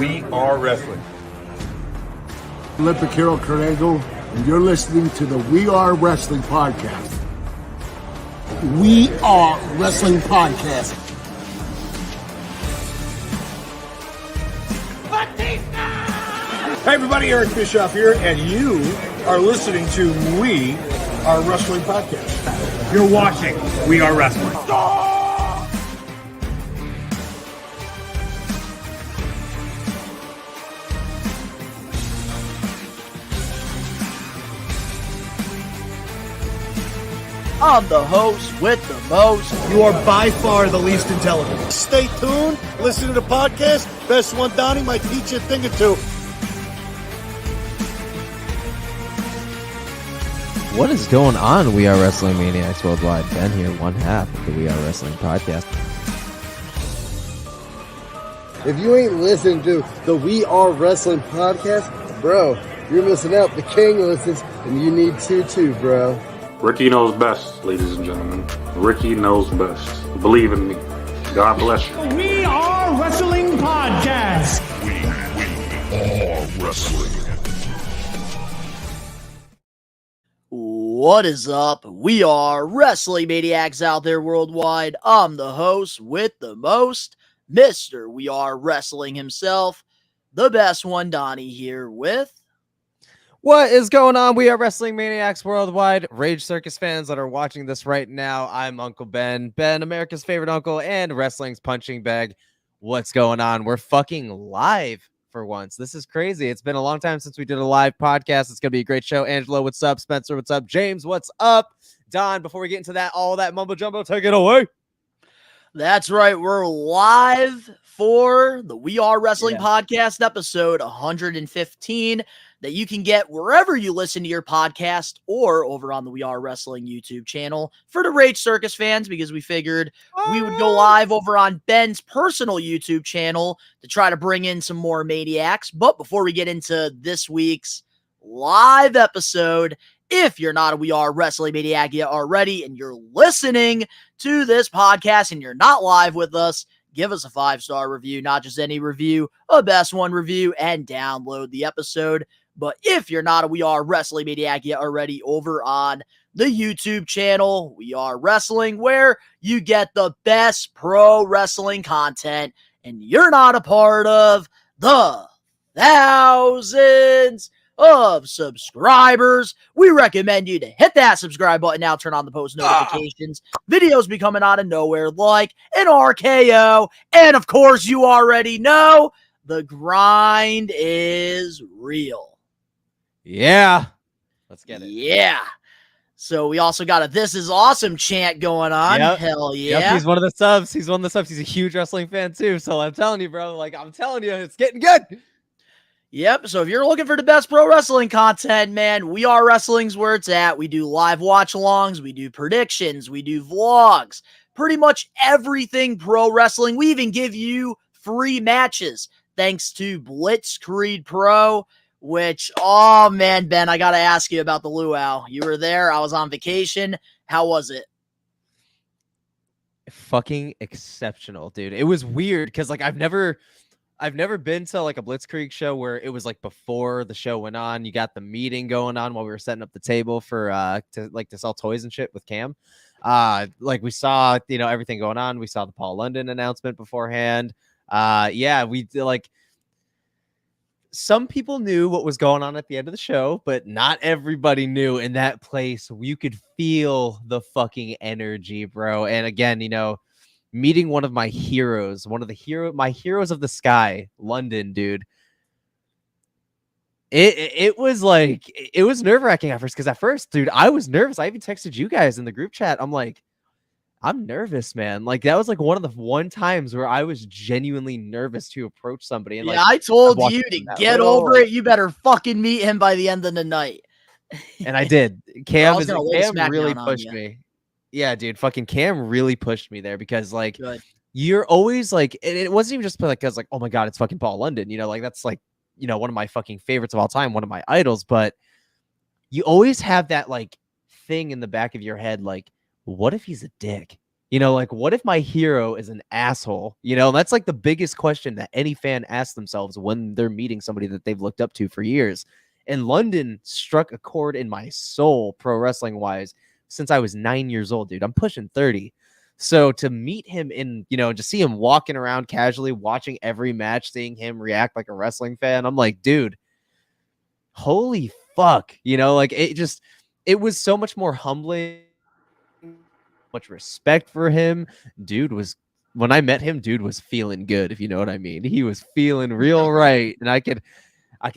We Are Wrestling. Olympic Hero Corrego, and you're listening to the We Are Wrestling Podcast. We Are Wrestling Podcast. Hey everybody, Eric Bischoff here, and you are listening to We Are Wrestling Podcast. You're watching We Are Wrestling. I'm the host with the most. You are by far the least intelligent. Stay tuned. Listen to the podcast. Best one, Donnie, might teach you a thing or two. What is going on, We Are Wrestling Maniacs Worldwide? Ben here, one half of the We Are Wrestling Podcast. If you ain't listening to the We Are Wrestling Podcast, bro, you're missing out. The king listens, and you need to too, bro. Ricky knows best, ladies and gentlemen. Ricky knows best. Believe in me. God bless you. We Are Wrestling Podcast. We are wrestling. What is up? We are Wrestling Maniacs out there worldwide. I'm the host with the most, Mr. We Are Wrestling himself, the best one, Donnie, here with... What is going on? We are Wrestling Maniacs Worldwide. Rage Circus fans that are watching this right now, I'm Uncle Ben. Ben, America's favorite uncle and wrestling's punching bag. What's going on? We're fucking live for once. This is crazy. It's been a long time since we did a live podcast. It's going to be a great show. Angelo, what's up? Spencer, what's up? James, what's up? Don, before we get into that, all that mumbo jumbo, take it away. That's right. We're live for the We Are Wrestling Podcast episode 115 that you can get wherever you listen to your podcast or over on the We Are Wrestling YouTube channel for the Rage Circus fans, because we figured we would go live over on Ben's personal YouTube channel to try to bring in some more maniacs. But before we get into this week's live episode, if you're not a We Are Wrestling Maniac yet already and you're listening to this podcast and you're not live with us, give us a 5-star review, not just any review, a best one review, and download the episode. But if you're not a We Are Wrestling Maniac yet already over on the YouTube channel, We Are Wrestling, where you get the best pro wrestling content, and you're not a part of the thousands of subscribers, we recommend you to hit that subscribe button now, turn on the post notifications. Videos be coming out of nowhere like an RKO, and of course you already know the grind is real. Yeah. Let's get it. Yeah. So we also got a This Is Awesome chant going on. Yep. Hell yeah. Yep, he's one of the subs. He's a huge wrestling fan too. So I'm telling you, bro, I'm telling you, it's getting good. Yep, so if you're looking for the best pro wrestling content, man, We Are Wrestling's where it's at. We do live watch-alongs, we do predictions, we do vlogs, pretty much everything pro wrestling. We even give you free matches thanks to Blitzkrieg Pro, which, oh man, Ben, I got to ask you about the luau. You were there, I was on vacation. How was it? Fucking exceptional, dude. It was weird because I've never been to a Blitzkrieg show where it was before the show went on. You got the meeting going on while we were setting up the table for to sell toys and shit with Cam. We saw everything going on. We saw the Paul London announcement beforehand. We did, some people knew what was going on at the end of the show, but not everybody knew. In that place, you could feel the fucking energy, bro. And again, meeting one of my heroes, my heroes of the sky, London, dude. It was nerve-wracking at first, because at first, dude, I was nervous. I even texted you guys in the group chat. I'm nervous, man. That was one of the times where I was genuinely nervous to approach somebody. And I told you to get over it. You better fucking meet him by the end of the night. And I did. Cam really pushed me. Yeah, dude, fucking Cam really pushed me there, because Good. You're always and it wasn't even just because oh my God, it's fucking Paul London. That's one of my fucking favorites of all time, one of my idols. But you always have that thing in the back of your head, what if he's a dick? You know, like, what if my hero is an asshole? You know, that's like the biggest question that any fan asks themselves when they're meeting somebody that they've looked up to for years. And London struck a chord in my soul, pro wrestling wise, since I was 9 years old, dude. I'm pushing 30. So to meet him in, you know, just see him walking around casually, watching every match, seeing him react like a wrestling fan, I'm like, dude, holy fuck. You know, like it was so much more humbling, much respect for him. When I met him, dude was feeling good, if you know what I mean. He was feeling real right. And I could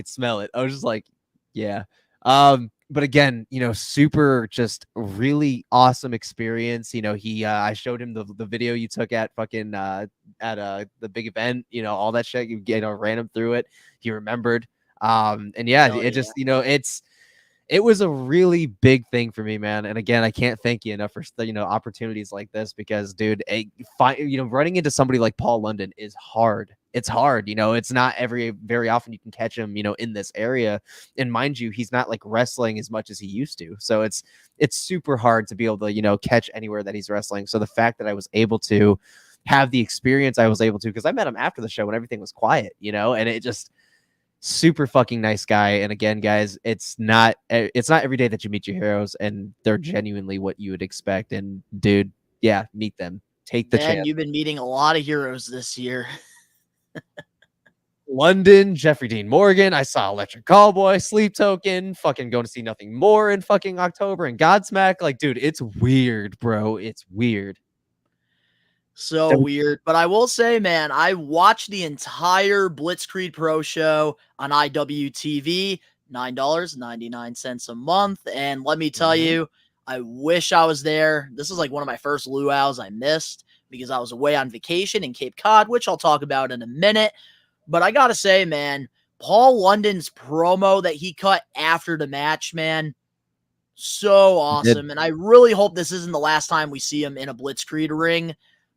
smell it. I was just like, yeah. But again, you know, super just really awesome experience. You know, I showed him the video you took at fucking at the big event, you know, all that shit. You know, ran him through it. He remembered. And yeah, just, you know, it was a really big thing for me, man. And again, I can't thank you enough for, you know, opportunities like this because, dude, you know, running into somebody like Paul London is hard. It's hard. You know, it's not very often you can catch him, you know, in this area. And mind you, he's not like wrestling as much as he used to. So it's super hard to be able to, you know, catch anywhere that he's wrestling. So the fact that I was able to have the experience I was able to, because I met him after the show when everything was quiet, you know, and it just super fucking nice guy. And again, guys, it's not every day that you meet your heroes and they're genuinely what you would expect. And dude, yeah, meet them. Take the chance. You've been meeting a lot of heroes this year. London, Jeffrey Dean Morgan. I saw Electric Callboy, Sleep Token, fucking going to see Nothing More in fucking October, and Godsmack. Like, dude, it's weird, bro. It's weird. So weird. But I will say, man, I watched the entire Blitzkrieg Pro show on IWTV, $9.99 a month. And let me tell you, I wish I was there. This is like one of my first luau's I missed because I was away on vacation in Cape Cod, which I'll talk about in a minute. But I got to say, man, Paul London's promo that he cut after the match, man, so awesome. And I really hope this isn't the last time we see him in a Blitzkrieg ring,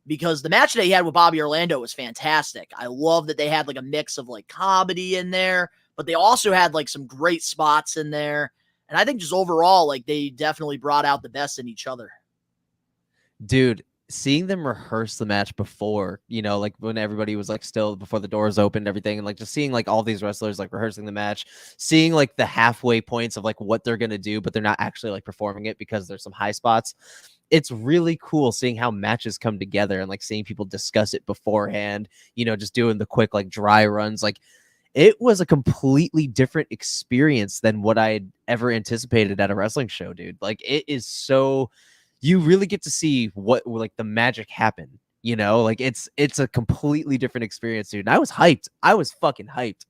because the match that he had with Bobby Orlando was fantastic. I love that they had like a mix of like comedy in there, but they also had like some great spots in there. And I think just overall, like they definitely brought out the best in each other. Dude, seeing them rehearse the match before, you know, like when everybody was like still before the doors opened, everything, and like just seeing like all these wrestlers like rehearsing the match, seeing like the halfway points of like what they're going to do, but they're not actually like performing it because there's some high spots. It's really cool seeing how matches come together and like seeing people discuss it beforehand, you know, just doing the quick like dry runs. Like it was a completely different experience than what I had ever anticipated at a wrestling show, dude. Like it is so, you really get to see what like the magic happen, you know, like it's a completely different experience, dude. And I was hyped. I was fucking hyped.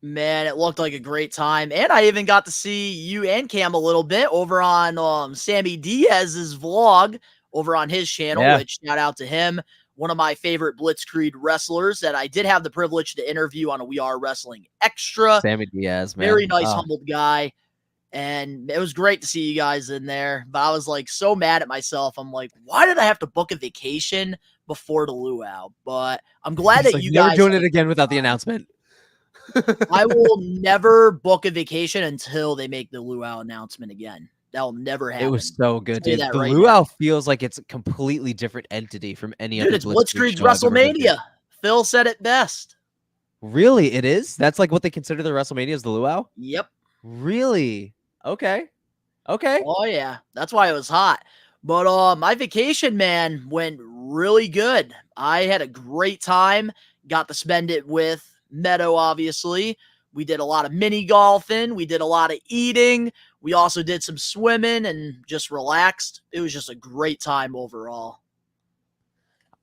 Man, it looked like a great time. And I even got to see you and Cam a little bit over on Sammy Diaz's vlog over on his channel, which shout out to him. One of my favorite Blitzkrieg wrestlers that I did have the privilege to interview on a We Are Wrestling Extra. Sammy Diaz, man. Very nice, humbled guy. And it was great to see you guys in there. But I was like so mad at myself. I'm like, why did I have to book a vacation before the luau? But I'm glad that you guys are doing it again without the announcement. I will never book a vacation until they make the luau announcement again. That'll never happen. It was so good, dude. The right luau now feels like it's a completely different entity from any dude, other. It's Blitzkrieg's WrestleMania. Phil said it best. Really, it is? That's like what they consider the WrestleMania is the luau? Yep. Really? Okay. Oh yeah, that's why it was hot. But my vacation, man, went really good. I had a great time. Got to spend it with Meadow, obviously. We did a lot of mini golfing. We did a lot of eating. We also did some swimming and just relaxed. It was just a great time overall.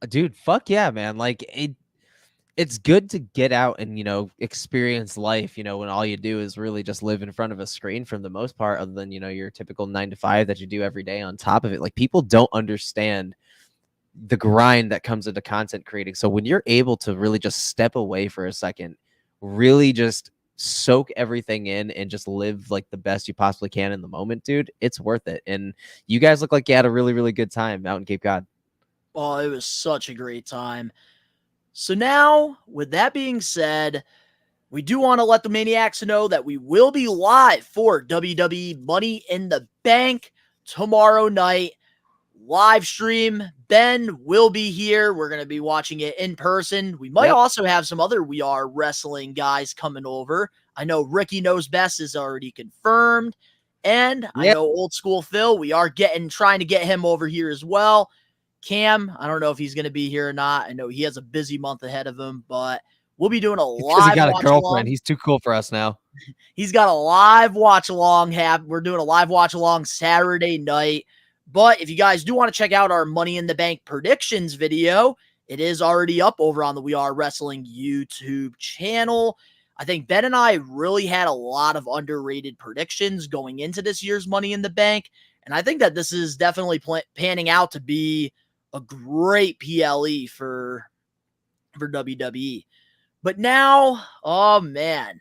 Dude, fuck yeah, man. Like it's good to get out and, you know, experience life, you know, when all you do is really just live in front of a screen for the most part, other than, you know, your typical 9 to 5 that you do every day on top of it. Like people don't understand the grind that comes into content creating. So when you're able to really just step away for a second, really just soak everything in and just live like the best you possibly can in the moment, dude, it's worth it. And you guys look like you had a really, really good time out in Cape Cod. Oh, it was such a great time. So now, with that being said, we do want to let the Maniacs know that we will be live for WWE Money in the Bank tomorrow night. live stream. Ben will be here. We're going to be watching it in person. We might also have some other We Are Wrestling guys coming over. I know Ricky Knows Best is already confirmed. And I know Old School Phil, we are trying to get him over here as well. Cam, I don't know if he's going to be here or not. I know he has a busy month ahead of him, but we'll be doing a live he got a girlfriend. Along. He's too cool for us now. He's got a live watch along. We're doing a live watch along Saturday night. But if you guys do want to check out our Money in the Bank predictions video, it is already up over on the We Are Wrestling YouTube channel. I think Ben and I really had a lot of underrated predictions going into this year's Money in the Bank. And I think that this is definitely panning out to be a great PLE for WWE. But now, oh man.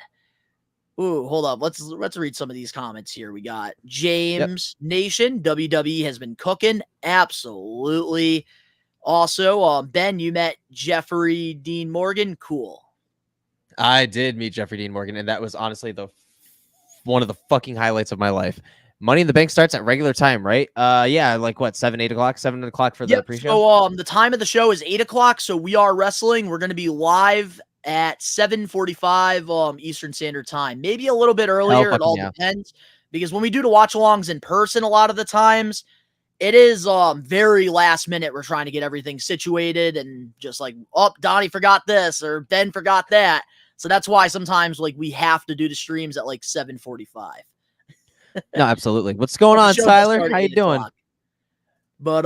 Ooh, hold up. Let's read some of these comments here. We got James Nation. WWE has been cooking. Absolutely. Also, Ben, you met Jeffrey Dean Morgan. Cool. I did meet Jeffrey Dean Morgan, and that was honestly one of the fucking highlights of my life. Money in the Bank starts at regular time, right? Yeah, like what, 7 o'clock for the pre-show? So the time of the show is 8 o'clock. So We Are Wrestling. We're going to be live at 7:45 Eastern Standard Time. Maybe a little bit earlier. It all depends. Because when we do the watch-alongs in person a lot of the times, it is very last minute. We're trying to get everything situated and just like, oh, Donnie forgot this or Ben forgot that. So that's why sometimes like we have to do the streams at like 7:45. No, absolutely. What's going on, Tyler? How you doing? But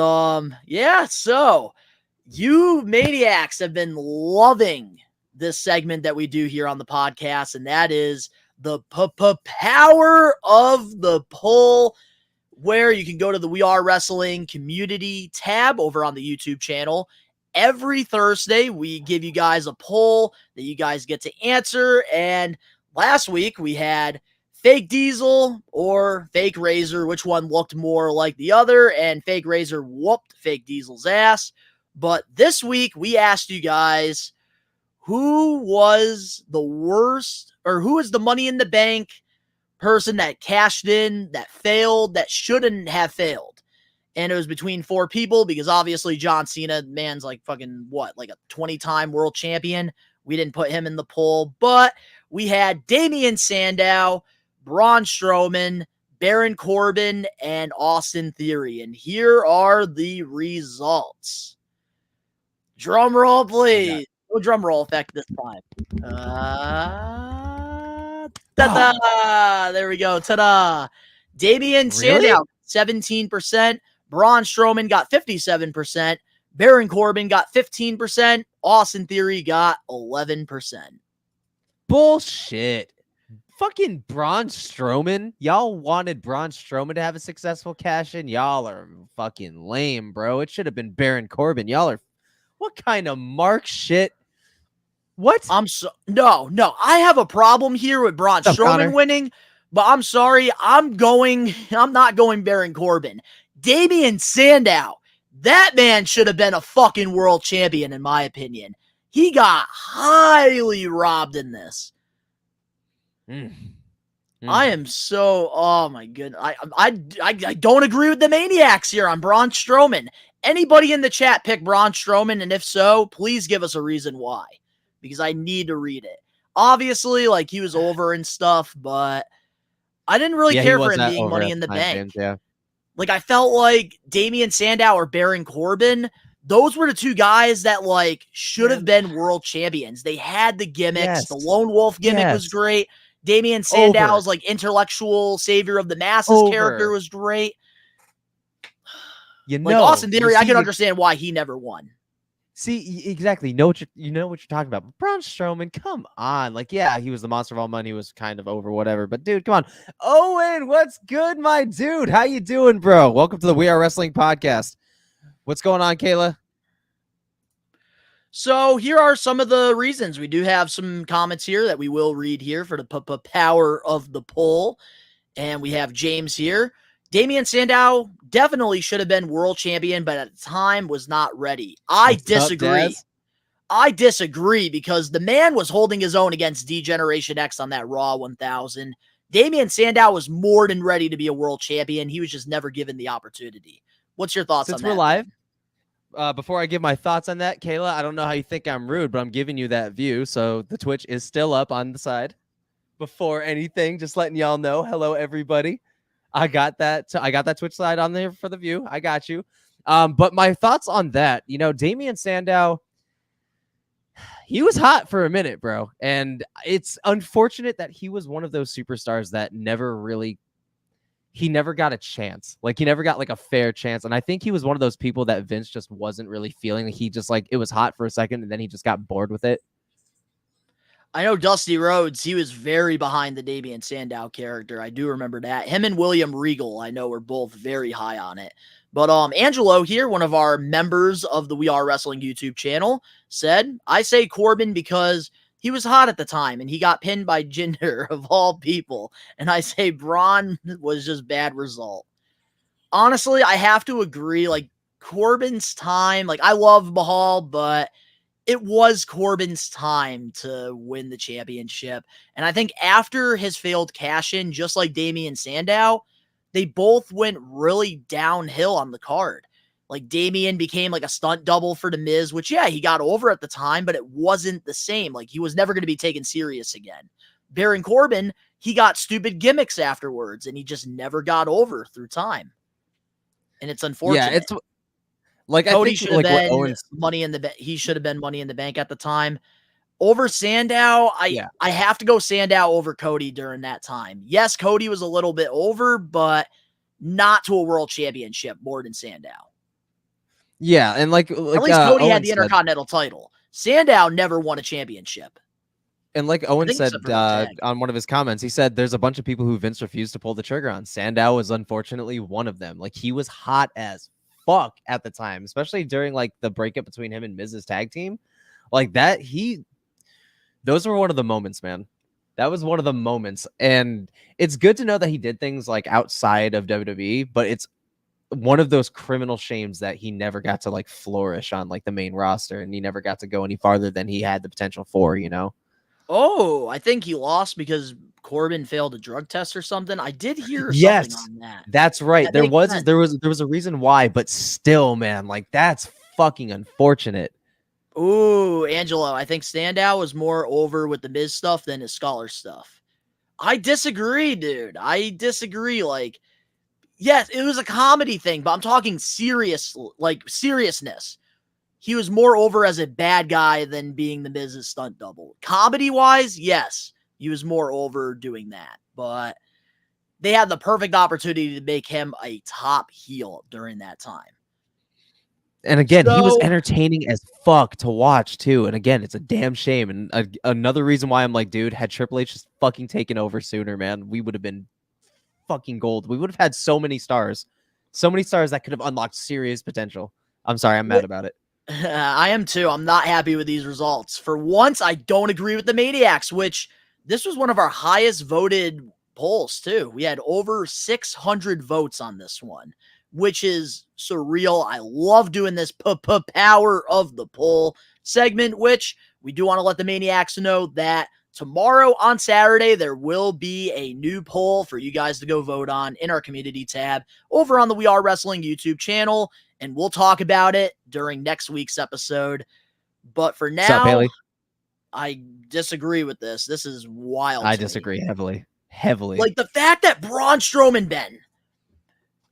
yeah, so you maniacs have been loving this segment that we do here on the podcast, and that is the power of the poll, where you can go to the We Are Wrestling community tab over on the YouTube channel. Every Thursday, we give you guys a poll that you guys get to answer. And last week, we had Fake Diesel or Fake Razor, which one looked more like the other, and Fake Razor whooped Fake Diesel's ass. But this week, we asked you guys, who was the worst, or who is the Money in the Bank person that cashed in, that failed, that shouldn't have failed? And it was between 4 people, because obviously John Cena, man's like fucking what, like a 20-time world champion. We didn't put him in the poll, but we had Damian Sandow, Braun Strowman, Baron Corbin, and Austin Theory. And here are the results. Drum roll, please. No drum roll effect this time. Ta-da! There we go. Ta-da! Damian Sandow, 17%. Braun Strowman got 57%. Baron Corbin got 15%. Austin Theory got 11%. Bullshit. Fucking Braun Strowman. Y'all wanted Braun Strowman to have a successful cash in. Y'all are fucking lame, bro. It should have been Baron Corbin. Y'all are, what kind of mark shit? What? No. I have a problem here with Braun Strowman winning, but I'm sorry. I'm not going Baron Corbin. Damian Sandow, that man should have been a fucking world champion, in my opinion. He got highly robbed in this. I am so, oh my goodness. I don't agree with the maniacs here on Braun Strowman. Anybody in the chat pick Braun Strowman, and if so, please give us a reason why, because I need to read it. Obviously, like, he was over and stuff, but I didn't really care for him being Money in the Bank. Like, I felt like Damian Sandow or Baron Corbin, those were the two guys that, like, should have been world champions. They had the gimmicks. Yes. The Lone Wolf gimmick was great. Damian Sandow's, like, intellectual savior of the masses character was great. You know, like, Austin Theory, I can understand why he never won. See, exactly. You know what you're talking about. But Braun Strowman, come on. Like, yeah, he was the monster of all money. He was kind of over, whatever. But, dude, come on. Owen, what's good, my dude? How you doing, bro? Welcome to the We Are Wrestling Podcast. What's going on, Kayla? So here are some of the reasons. We do have some comments here that we will read here for the power of the poll. And we have James here. Damian Sandow definitely should have been world champion, but at the time was not ready. I disagree. I disagree, because the man was holding his own against D-Generation X on that Raw 1000. Damian Sandow was more than ready to be a world champion. He was just never given the opportunity. What's your thoughts Since on we're that? live, before I give my thoughts on that, Kayla, I don't know how you think I'm rude, but I'm giving you that view. So the Twitch is still up on the side. Before anything, just letting y'all know. Hello, everybody. I got that Twitch side on there for the view. I got you. But my thoughts on that, Damian Sandow, he was hot for a minute, bro. And it's unfortunate that he was one of those superstars that never got a chance. Like, he never got like a fair chance. And I think he was one of those people that Vince just wasn't really feeling. He just it was hot for a second and then he just got bored with it. I know Dusty Rhodes, he was very behind the Damian Sandow character. I do remember that. Him and William Regal, I know, were both very high on it. But Angelo here, one of our members of the We Are Wrestling YouTube channel, said, I say Corbin because he was hot at the time and he got pinned by Jinder of all people. And I say Braun was just bad result. Honestly, I have to agree. Like, Corbin's time, like, I love Mahal, but it was Corbin's time to win the championship. And I think after his failed cash-in, just like Damian Sandow, they both went really downhill on the card. Like, Damian became like a stunt double for The Miz, which, yeah, he got over at the time, but it wasn't the same. Like, he was never going to be taken serious again. Baron Corbin, he got stupid gimmicks afterwards, and he just never got over through time. And it's unfortunate. Yeah, it's like Cody I think should have been Owens, Money in the Bank. He should have been Money in the Bank at the time. Over Sandow, I have to go Sandow over Cody during that time. Yes, Cody was a little bit over, but not to a world championship more than Sandow. Yeah, and like at least Cody Owen had the Intercontinental title. Sandow never won a championship. And like Owen said except for the tag. on one of his comments, he said there's a bunch of people who Vince refused to pull the trigger on. Sandow was unfortunately one of them. Like, he was hot as fuck at the time, especially during like the breakup between him and Miz's tag team. Like that, those were one of the moments, man. That was one of the moments. And it's good to know that he did things like outside of WWE, but it's one of those criminal shames that he never got to like flourish on like the main roster, and he never got to go any farther than he had the potential for, Oh, I think he lost because Corbin failed a drug test or something. I did hear Yes, something on that. that's right. That There makes was sense. there was a reason why, but still, man, like that's fucking unfortunate. Ooh, Angelo, I think Sandow was more over with the Miz stuff than his Scholar stuff. I disagree, dude. I disagree. Like, yes, it was a comedy thing, but I'm talking seriousness. He was more over as a bad guy than being the Miz's stunt double. Comedy-wise, yes, he was more over doing that. But they had the perfect opportunity to make him a top heel during that time. And again, he was So- entertaining as fuck to watch too. And again, it's a damn shame. And another reason why I'm like, dude, had Triple H just fucking taken over sooner, man, we would have been fucking gold. We would have had so many stars that could have unlocked serious potential. I'm sorry, I'm mad about it. I am too. I'm not happy with these results. For once, I don't agree with the Maniacs, which this was one of our highest voted polls too. We had over 600 votes on this one, which is surreal. I love doing this power of the poll segment, which we do want to let the Maniacs know that tomorrow on Saturday, there will be a new poll for you guys to go vote on in our community tab over on the We Are Wrestling YouTube channel. And we'll talk about it during next week's episode. But for now, What's up, Haley? I disagree with this. This is wild. I to me. disagree heavily. Like the fact that Braun Strowman, Ben,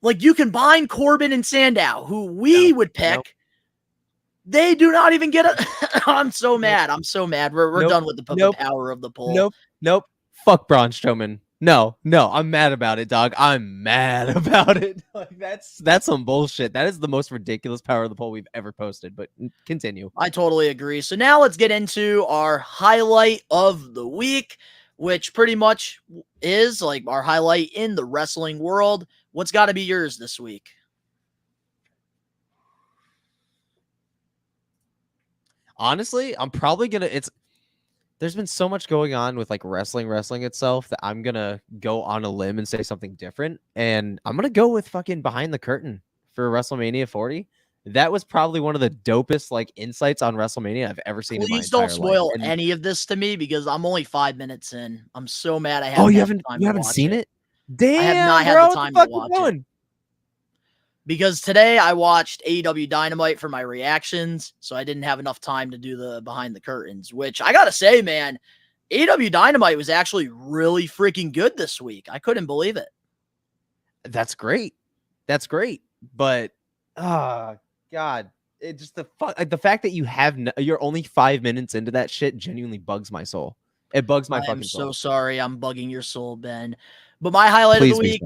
like you combine Corbin and Sandow, who we would pick, Nope. they do not even get a. I'm so mad. I'm so mad. We're Nope. done with the Nope. power of the poll. Nope. Fuck Braun Strowman. No, I'm mad about it, dog. I'm mad about it. Like that's some bullshit. That is the most ridiculous power of the poll we've ever posted. But continue. I totally agree. So now let's get into our highlight of the week, which pretty much is like our highlight in the wrestling world. What's got to be yours this week? Honestly, I'm probably gonna. There's been so much going on with like wrestling itself that I'm gonna go on a limb and say something different, and I'm gonna go with fucking Behind the Curtain for WrestleMania 40. That was probably one of the dopest like insights on WrestleMania I've ever seen. Please in my don't entire spoil life. And- any of this to me because I'm only 5 minutes in. I'm so mad I haven't. Oh, you had haven't the time you to haven't watch seen it? Damn, I have not had bro, the what time fuck to you watch doing? it. because today I watched AEW Dynamite for my reactions, so I didn't have enough time to do the behind the curtains, which I gotta say, man, AEW Dynamite was actually really freaking good this week. I couldn't believe it. That's great. That's great. But, God, it just the fact that you're only 5 minutes into that shit genuinely bugs my soul. It bugs my fucking soul. I'm so sorry I'm bugging your soul, Ben. But my highlight of the week,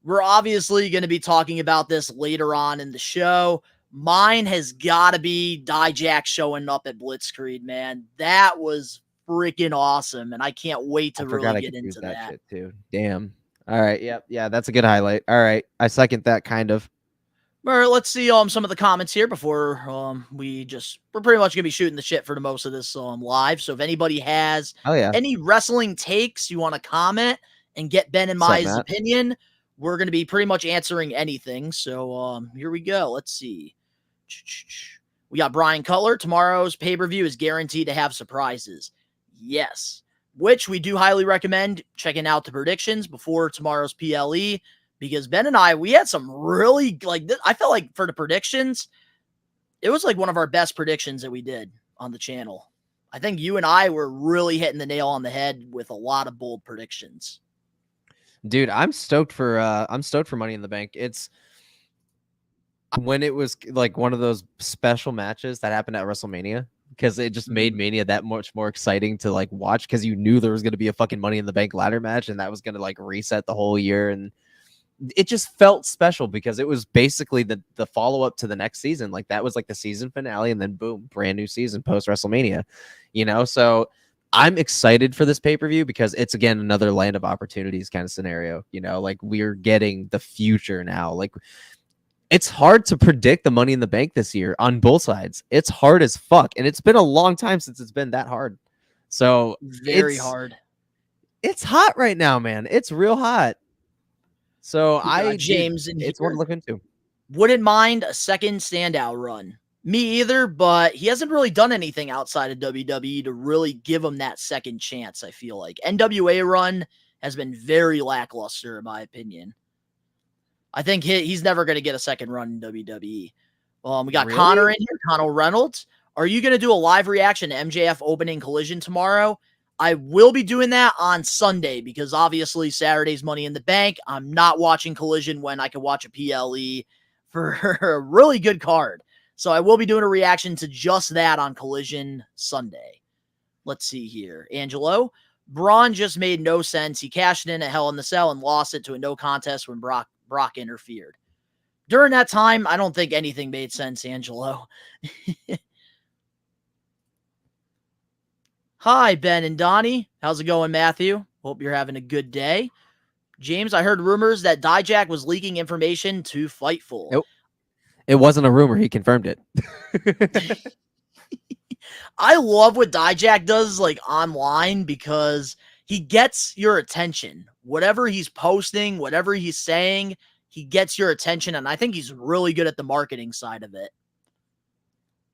we're obviously going to be talking about this later on in the show. Mine has got to be Dijak showing up at Blitzkrieg, man. That was freaking awesome, and I can't wait to really get into that shit too. Damn. All right. Yep. Yeah, that's a good highlight. All right. I second that kind of. All right, let's see some of the comments here before we're pretty much gonna be shooting the shit for the most of this live. So if anybody has any wrestling takes you want to comment and get Ben and my opinion, we're gonna be pretty much answering anything. So here we go. Let's see. We got Brian Cutler. Tomorrow's pay-per-view is guaranteed to have surprises. Yes, which we do highly recommend checking out the predictions before tomorrow's PLE. Because Ben and I, we had some really, I felt like for the predictions, it was like one of our best predictions that we did on the channel. I think you and I were really hitting the nail on the head with a lot of bold predictions. Dude, I'm stoked for Money in the Bank. It's when it was like one of those special matches that happened at WrestleMania, because it just made Mania that much more exciting to like watch, because you knew there was going to be a fucking Money in the Bank ladder match, and that was going to like reset the whole year. And it just felt special because it was basically the follow-up to the next season. Like that was like the season finale, and then boom, brand new season post WrestleMania, so I'm excited for this pay-per-view because it's again another land of opportunities kind of scenario. Like we're getting the future now. Like it's hard to predict the Money in the Bank this year on both sides. It's hard as fuck, and it's been a long time since it's been that hard. So very hard. It's hot right now, man. It's real hot. So James, it's one to look into. Wouldn't mind a second standout run. Me either, but he hasn't really done anything outside of WWE to really give him that second chance, I feel like. NWA run has been very lackluster, in my opinion. I think he's never going to get a second run in WWE. We got Connor in here, Connor Reynolds. Are you going to do a live reaction to MJF opening Collision tomorrow? I will be doing that on Sunday because obviously Saturday's Money in the Bank. I'm not watching Collision when I can watch a PLE for a really good card. So I will be doing a reaction to just that on Collision Sunday. Let's see here. Angelo. Braun just made no sense. He cashed in at Hell in the Cell and lost it to a no contest when Brock interfered. During that time, I don't think anything made sense, Angelo. Hi, Ben and Donnie. How's it going, Matthew? Hope you're having a good day. James, I heard rumors that Dijak was leaking information to Fightful. Nope. It wasn't a rumor. He confirmed it. I love what Dijak does online because he gets your attention. Whatever he's posting, whatever he's saying, he gets your attention, and I think he's really good at the marketing side of it.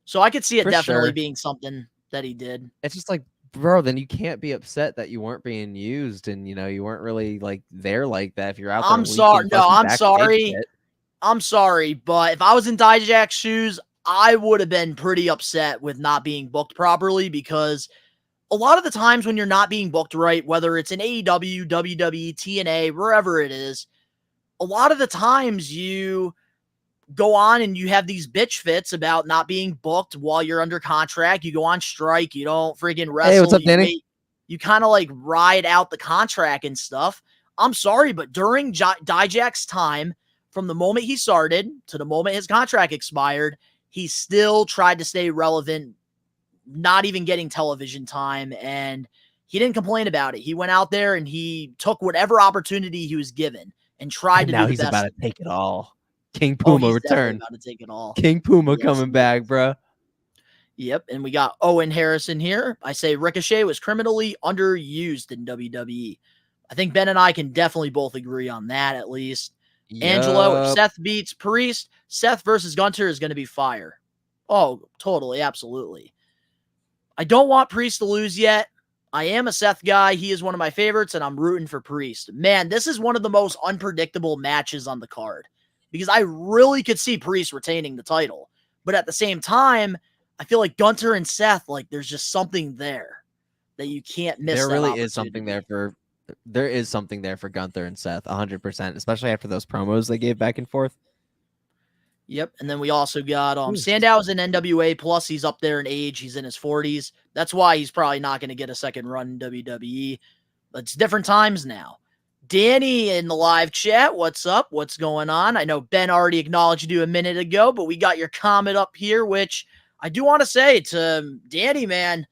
So I could see it definitely being something that he did. It's just like, bro, then you can't be upset that you weren't being used and, you weren't really there like that if you're out there. I'm sorry. No, I'm sorry. I'm sorry, but if I was in Dijak's shoes, I would have been pretty upset with not being booked properly because a lot of the times when you're not being booked right, whether it's in AEW, WWE, TNA, wherever it is, a lot of the times you go on and you have these bitch fits about not being booked while you're under contract. You go on strike. You don't friggin' wrestle. Hey, what's up, Danny? You kind of ride out the contract and stuff. I'm sorry, but during Dijak's time, from the moment he started to the moment his contract expired, he still tried to stay relevant, not even getting television time, and he didn't complain about it. He went out there and he took whatever opportunity he was given and tried to do the best. Now he's about to take it all. King Puma return. About to take it all. King Puma coming back, bro. Yep, and we got Owen Harrison here. I say Ricochet was criminally underused in WWE. I think Ben and I can definitely both agree on that, at least. Yep. Angelo, if Seth beats Priest, Seth versus Gunter is going to be fire. Oh, totally, absolutely. I don't want Priest to lose yet. I am a Seth guy. He is one of my favorites, and I'm rooting for Priest. Man, this is one of the most unpredictable matches on the card. because I really could see Priest retaining the title. But at the same time, I feel like Gunther and Seth, like there's just something there that you can't miss. There really is something there for Gunther and Seth, 100%, especially after those promos they gave back and forth. Yep. And then we also got Sandow's in NWA, plus he's up there in age. He's in his 40s. That's why he's probably not going to get a second run in WWE. But it's different times now. Danny in the live chat, what's up? What's going on? I know Ben already acknowledged you a minute ago, but we got your comment up here, which I do want to say to Danny, man,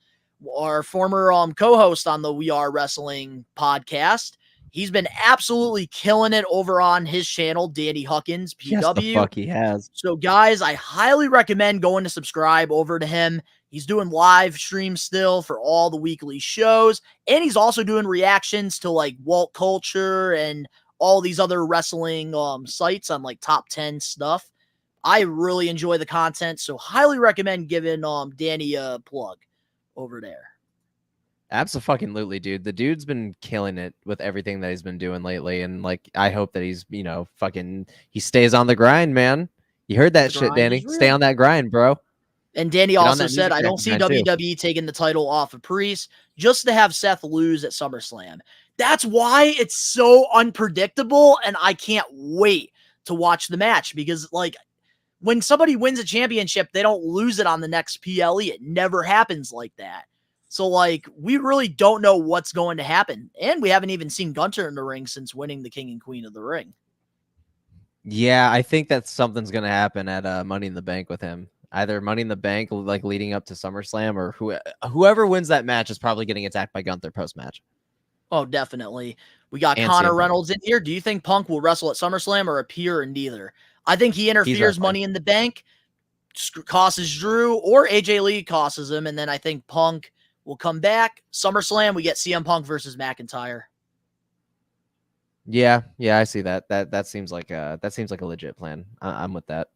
our former co-host on the We Are Wrestling podcast. He's been absolutely killing it over on his channel, Danny Huckins, PW. Yes, the fuck he has. So, guys, I highly recommend going to subscribe over to him. He's doing live streams still for all the weekly shows, and he's also doing reactions to, like, Walt Culture and all these other wrestling sites on, like, top 10 stuff. I really enjoy the content, so highly recommend giving Danny a plug over there. Absolutely, dude. The dude's been killing it with everything that he's been doing lately. And like, I hope that he's, he stays on the grind, man. You heard that shit, Danny. Stay on that grind, bro. And Danny also said, I don't see WWE taking the title off of Priest just to have Seth lose at SummerSlam. That's why it's so unpredictable. And I can't wait to watch the match because, like, when somebody wins a championship, they don't lose it on the next PLE. It never happens like that. So, like, we really don't know what's going to happen. And we haven't even seen Gunther in the ring since winning the King and Queen of the Ring. Yeah, I think that something's going to happen at Money in the Bank with him. Either Money in the Bank, like, leading up to SummerSlam, or whoever wins that match is probably getting attacked by Gunther post-match. Oh, definitely. We got Connor Reynolds in here. Do you think Punk will wrestle at SummerSlam or appear in neither? I think he interferes Money in the Bank, causes Drew, or AJ Lee causes him, and then I think Punk will come back. SummerSlam, we get CM Punk versus McIntyre. Yeah, I see that. That seems like a legit plan. I'm with that.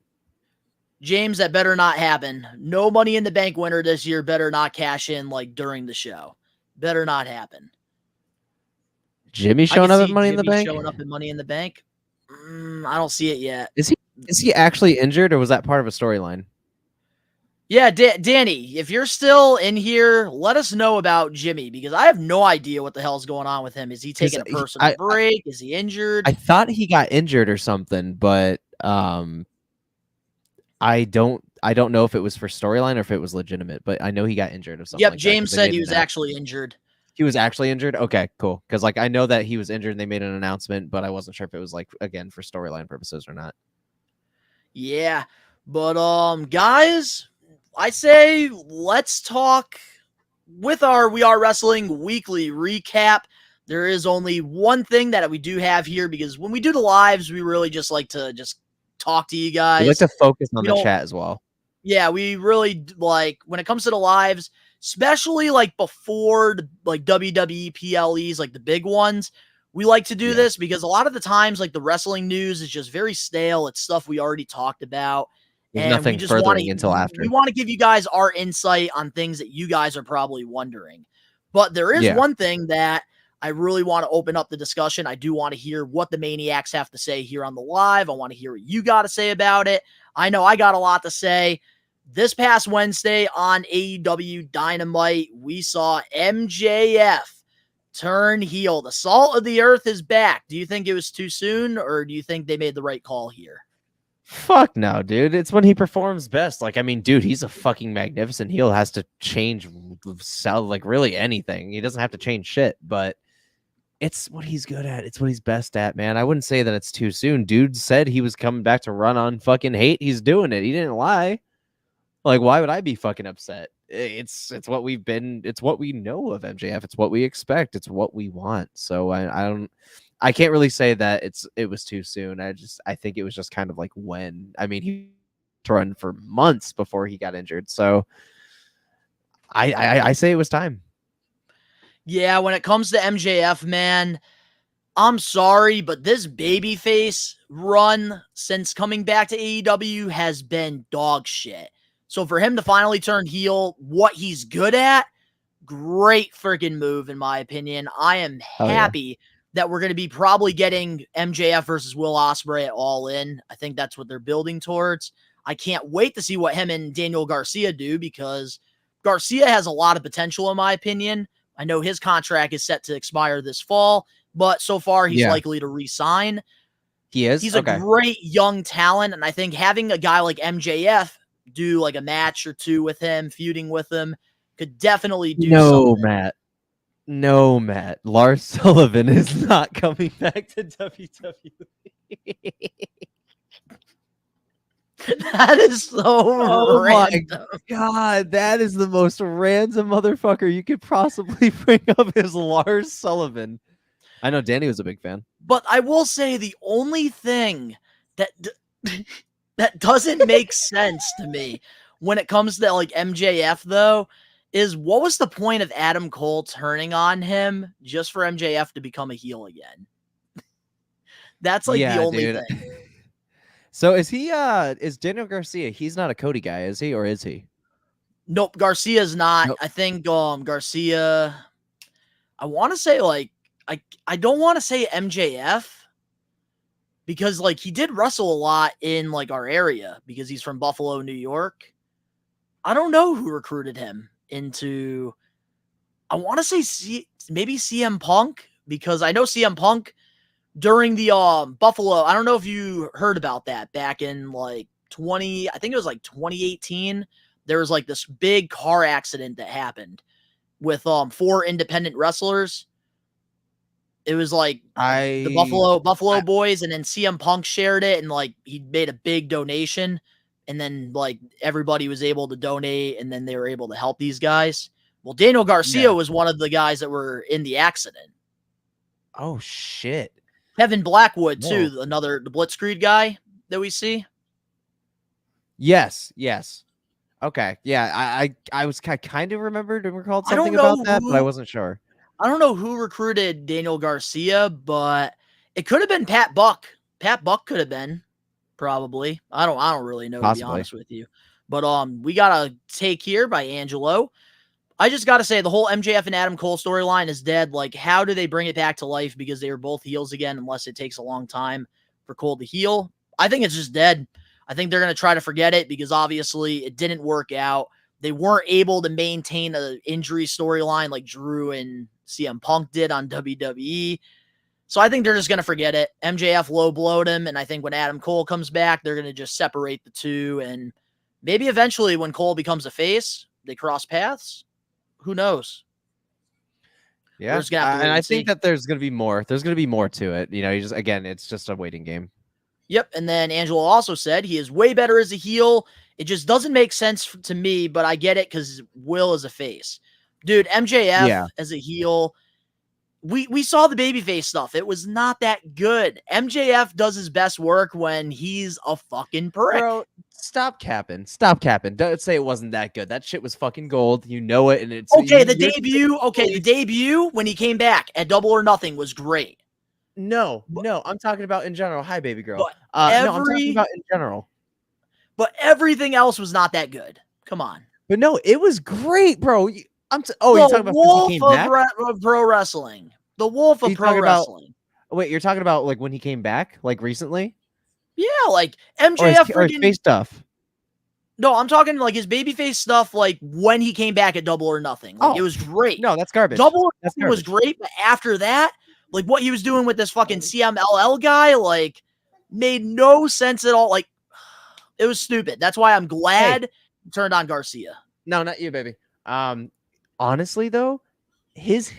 James, that better not happen. No Money in the Bank winner this year better not cash in like during the show. Better not happen. Jimmy showing up at Money in the Bank? Showing up at Money in the Bank? I don't see it yet. Is he actually injured, or was that part of a storyline? Yeah, Danny, if you're still in here, let us know about Jimmy, because I have no idea what the hell's going on with him. Is he taking a personal break? Is he injured? I thought he got injured or something, but I don't know if it was for storyline or if it was legitimate, but I know he got injured or something. Yep, like James said he was actually injured. He was actually injured? Okay, cool. Because like I know that he was injured and they made an announcement, but I wasn't sure if it was like, again, for storyline purposes or not. Yeah, but guys, I say let's talk with our We Are Wrestling weekly recap. There is only one thing that we do have here, because when we do the lives, we really just like to just talk to you guys. We like to focus on the chat as well. Yeah, we really like when it comes to the lives, especially like before like WWE PLEs, like the big ones. We like to do this because a lot of the times, like the wrestling news is just very stale. It's stuff we already talked about. There's nothing furthering until after. We want to give you guys our insight on things that you guys are probably wondering. But there is one thing that I really want to open up the discussion. I do want to hear what the Maniacs have to say here on the live. I want to hear what you got to say about it. I know I got a lot to say. This past Wednesday on AEW Dynamite, we saw MJF turn heel. The Salt of the Earth is back. Do you think it was too soon, or do you think they made the right call here? Fuck no, dude. It's when he performs best. Like, I mean, dude, he's a fucking magnificent heel. Has to change, like really anything. He doesn't have to change shit, but it's what he's good at. It's what he's best at, man. I wouldn't say that it's too soon. Dude said he was coming back to run on fucking hate. He's doing it. He didn't lie. Like, why would I be fucking upset? It's what we've been. It's what we know of MJF. It's what we expect. It's what we want. So I can't really say that it was too soon. I think it was just kind of like when. I mean, he run for months before he got injured. So I say it was time. Yeah, when it comes to MJF, man, I'm sorry, but this babyface run since coming back to AEW has been dog shit. So for him to finally turn heel, what he's good at, great freaking move, in my opinion. I am happy that we're going to be probably getting MJF versus Will Ospreay at All In. I think that's what they're building towards. I can't wait to see what him and Daniel Garcia do, because Garcia has a lot of potential, in my opinion. I know his contract is set to expire this fall, but so far he's likely to re-sign. He is? He's a great young talent, and I think having a guy like MJF do like a match or two with him, feuding with him, could definitely do something. No, Matt. Lars Sullivan is not coming back to WWE. That is so random. My God, that is the most random motherfucker you could possibly bring up, is Lars Sullivan. I know Danny was a big fan. But I will say the only thing that that doesn't make sense to me when it comes to like MJF, though, is what was the point of Adam Cole turning on him just for MJF to become a heel again? That's like the only thing. So is Daniel Garcia? He's not a Cody guy, is he, or is he? Nope, Garcia's not. Nope. I think Garcia, I want to say like, I don't want to say MJF, because like he did wrestle a lot in like our area because he's from Buffalo, New York. I don't know who recruited him into, I want to say maybe CM Punk, because I know CM Punk during the Buffalo, I don't know if you heard about that back in like I think it was like 2018. There was like this big car accident that happened with 4 independent wrestlers. It was like the Buffalo boys, and then CM Punk shared it, and like he made a big donation, and then like everybody was able to donate, and then they were able to help these guys. Well, Daniel Garcia was one of the guys that were in the accident. Oh shit. Kevin Blackwood too, the Blitzkrieg guy that we see. Yes. Okay. Yeah, I was kind of remembered and recalled something about that, but I wasn't sure. I don't know who recruited Daniel Garcia, but it could have been Pat Buck. Pat Buck could have been, probably. I don't really know, to be honest with you. But we got a take here by Angelo. I just got to say, the whole MJF and Adam Cole storyline is dead. Like, how do they bring it back to life? Because they were both heels again, unless it takes a long time for Cole to heal. I think it's just dead. I think they're going to try to forget it, because obviously it didn't work out. They weren't able to maintain an injury storyline like Drew and CM Punk did on WWE. So I think they're just going to forget it. MJF low blowed him, and I think when Adam Cole comes back, they're going to just separate the two, and maybe eventually when Cole becomes a face, they cross paths. Who knows? Yeah, and I think that there's going to be more. There's going to be more to it. You know, it's just a waiting game. Yep, and then Angelo also said he is way better as a heel. It just doesn't make sense to me, but I get it because Will is a face. Dude, MJF as a heel, we saw the babyface stuff. It was not that good. MJF does his best work when he's a fucking prick. Bro, stop capping. Don't say it wasn't that good. That shit was fucking gold. You know it, and it's the debut when he came back at Double or Nothing was great. No, I'm talking about in general. Hi, baby girl. I'm talking about in general. But everything else was not that good. Come on. But no, it was great, bro. You're talking about Wolf he came back? of pro wrestling. The Wolf of pro wrestling. Wait, you're talking about like when he came back, like recently? Yeah, like MJF or his face stuff. No, I'm talking like his babyface stuff, like when he came back at Double or Nothing. Like, it was great. No, that's garbage. Double or Nothing was great, but after that, like what he was doing with this fucking CMLL guy, like made no sense at all. Like it was stupid. That's why I'm glad he turned on Garcia. No, not you, baby. Honestly though, his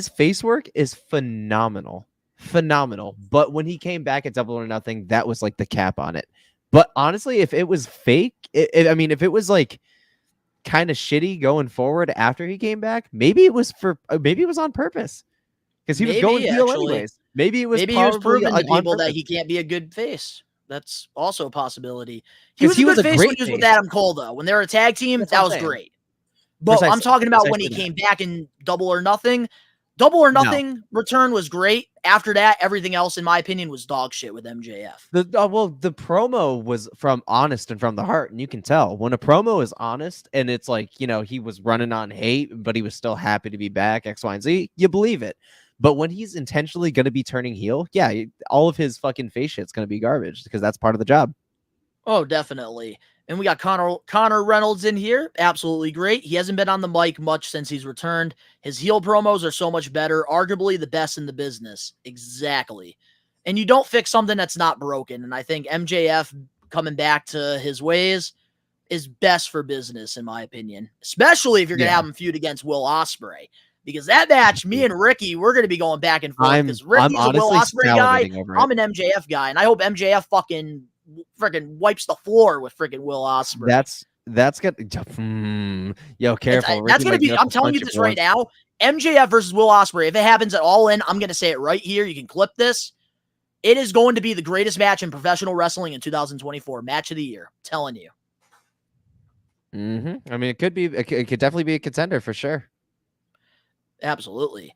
face work is phenomenal. But when he came back at Double or Nothing, that was like the cap on it. But honestly, if it was fake, if it was like kind of shitty going forward after he came back, maybe it was on purpose because he was going heel anyways. Maybe he was proving to people that he can't be a good face. That's also a possibility. He was a good face when he was with Adam Cole, though. When they were a tag team, that was great. But I'm talking about when he came back in Double or Nothing. Double or Nothing return was great. After that, everything else, in my opinion, was dog shit with MJF. The promo was from honest and from the heart, and you can tell when a promo is honest and it's like, you know, he was running on hate, but he was still happy to be back, X, Y, and Z. You believe it. But when he's intentionally going to be turning heel, yeah, all of his fucking face shit's going to be garbage because that's part of the job. Oh, definitely. And we got Connor Reynolds in here. Absolutely great. He hasn't been on the mic much since he's returned. His heel promos are so much better, arguably the best in the business. Exactly. And you don't fix something that's not broken. And I think MJF coming back to his ways is best for business, in my opinion, especially if you're going to have him feud against Will Ospreay. Because that match, me and Ricky, we're going to be going back and forth. Because Ricky's a Will Ospreay guy. I'm an MJF guy. And I hope MJF freaking wipes the floor with freaking Will Ospreay. That's good. Yo, careful. That's going to be, I'm telling you this right now. MJF versus Will Ospreay. If it happens at All In, I'm going to say it right here. You can clip this. It is going to be the greatest match in professional wrestling in 2024. Match of the year. I'm telling you. I mean, it could definitely be a contender for sure. Absolutely.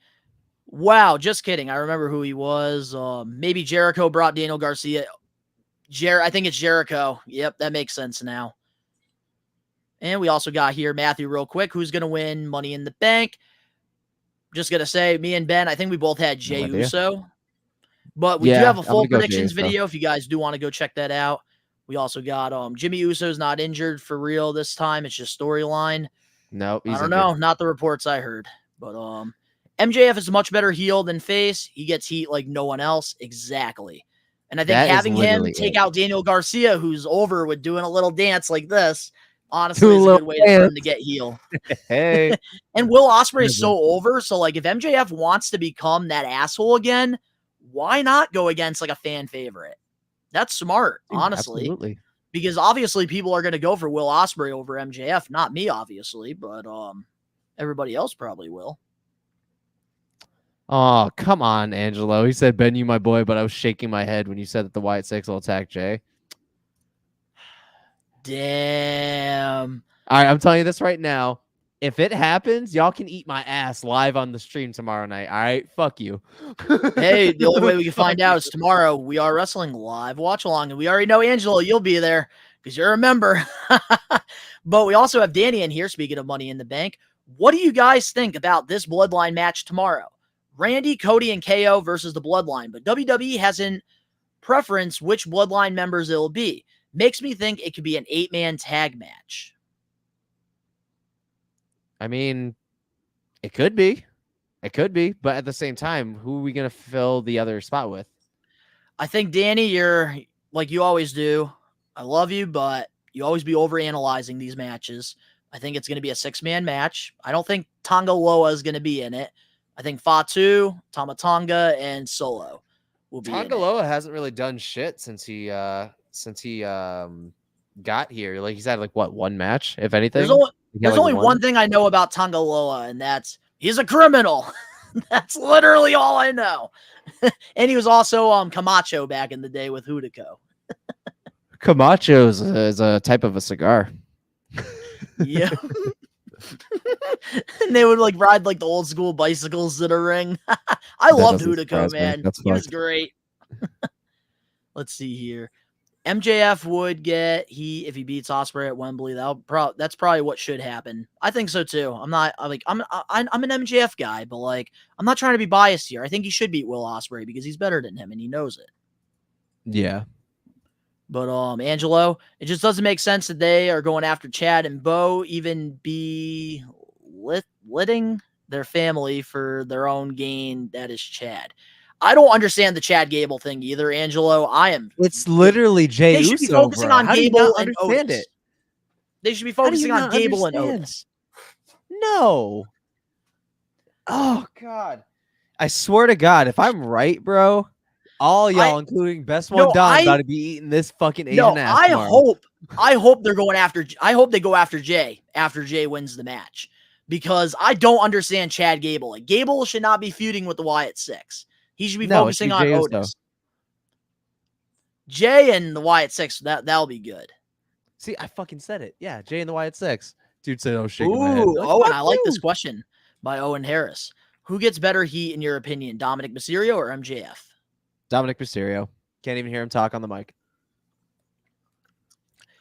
Wow. Just kidding. I remember who he was. Maybe Jericho brought Daniel Garcia. I think it's Jericho. Yep, that makes sense now. And we also got here Matthew real quick. Who's going to win Money in the Bank? Just going to say, me and Ben, I think we both had Jey Uso. But we do have a full predictions video if you guys do want to go check that out. We also got Jimmy Uso's not injured for real this time. It's just storyline. No, I don't know. Not the reports I heard. But MJF is a much better heel than face. He gets heat like no one else. Exactly. And I think having him take out Daniel Garcia, who's over with doing a little dance like this, honestly is a good way for him to get heel. Hey. And Will Ospreay is so over. So like if MJF wants to become that asshole again, why not go against like a fan favorite? That's smart, honestly. Absolutely. Because obviously people are going to go for Will Ospreay over MJF. Not me, obviously, but everybody else probably will. Oh, come on, Angelo. He said, Ben, you my boy, but I was shaking my head when you said that the Wyatt Six will attack Jay. Damn. All right, I'm telling you this right now. If it happens, y'all can eat my ass live on the stream tomorrow night. All right? Fuck you. Hey, the only way we can find out is tomorrow. We are wrestling live watch along, and we already know, Angelo, you'll be there because you're a member. But we also have Danny in here, speaking of Money in the Bank. What do you guys think about this Bloodline match tomorrow? Randy, Cody, and KO versus the Bloodline, but WWE hasn't preferenced which Bloodline members it'll be. Makes me think it could be an 8-man tag match. I mean, it could be. It could be. But at the same time, who are we going to fill the other spot with? I think, Danny, you're like you always do. I love you, but you always be overanalyzing these matches. I think it's going to be a 6-man match. I don't think Tonga Loa is going to be in it. I think Fatu, Tama Tonga, and Solo will be Tonga Loa hasn't really done shit since he got here. Like he's had like what, one match, if anything. There's only one thing I know about Tonga Loa, and that's he's a criminal. That's literally all I know. And he was also Camacho back in the day with Hudiko. Camacho is a type of a cigar. Yeah. And they would like ride like the old school bicycles in a ring. I loved Hudiko, man. He was great. Let's see here. MJF would get if he beats Ospreay at Wembley. That's probably what should happen. I think so too. I'm an MJF guy, but like I'm not trying to be biased here. I think he should beat Will Ospreay because he's better than him and he knows it. Yeah. But Angelo, it just doesn't make sense that they are going after Chad and Bo, even be letting their family for their own gain. That is Chad. I don't understand the Chad Gable thing either, Angelo. It's literally Jey Uso. They should be focusing on Gable and Otis. It? They should be focusing on Gable and Otis. No. Oh God. I swear to God, if I'm right, bro, all y'all, including Best One Don, got to be eating this fucking Asian ass. I hope they're going after. I hope they go after Jay after Jay wins the match because I don't understand Chad Gable. Like, Gable should not be feuding with the Wyatt Six. He should be focusing on Otis. Jay and the Wyatt Six. That'll be good. See, I fucking said it. Yeah, Jay and the Wyatt Six. Dude said, "Oh, shake my head." And I like this question by Owen Harris. Who gets better heat in your opinion, Dominic Mysterio or MJF? Dominic Mysterio. Can't even hear him talk on the mic.